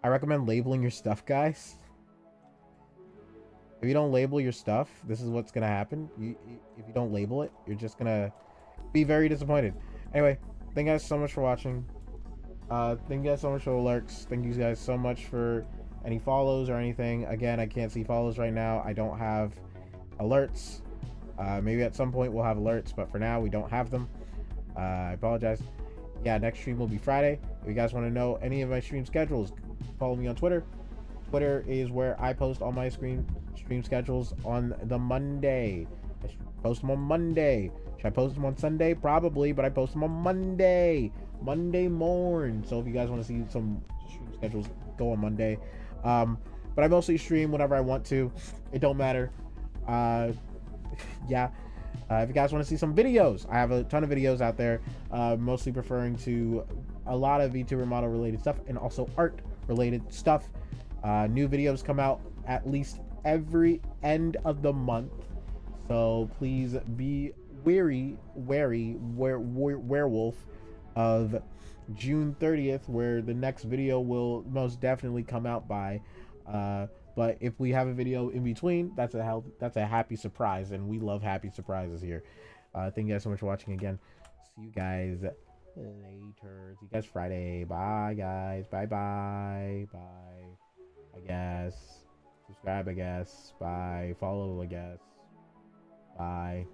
Speaker 1: I recommend labeling your stuff, guys. If you don't label your stuff, this is what's gonna happen. If you don't label it, you're just gonna be very disappointed. Anyway, thank you guys so much for watching. Thank you guys so much for the lurks. Thank you guys so much for any follows or anything. Again, I can't see follows right now. I don't have alerts. Maybe at some point we'll have alerts, but for now we don't have them. I apologize. Yeah, next stream will be Friday. If you guys want to know any of my stream schedules, follow me on Twitter. Twitter is where I post all my stream schedules on the Monday. I post them on Monday. Should I post them on Sunday? Probably, but I post them on Monday morn. So if you guys want to see some stream schedules, go on Monday. But I mostly stream whenever I want to. It don't matter. Yeah. If you guys want to see some videos, I have a ton of videos out there, mostly referring to a lot of VTuber model related stuff and also art related stuff. New videos come out at least every end of the month, so please be wary werewolf of June 30th, where the next video will most definitely come out by. But But if we have a video in between, that's a happy surprise, and we love happy surprises here. Thank you guys so much for watching again. See you guys later. See you guys Friday. Bye guys. Bye bye. Bye. I guess. Subscribe, I guess. Bye. Follow, I guess. Bye.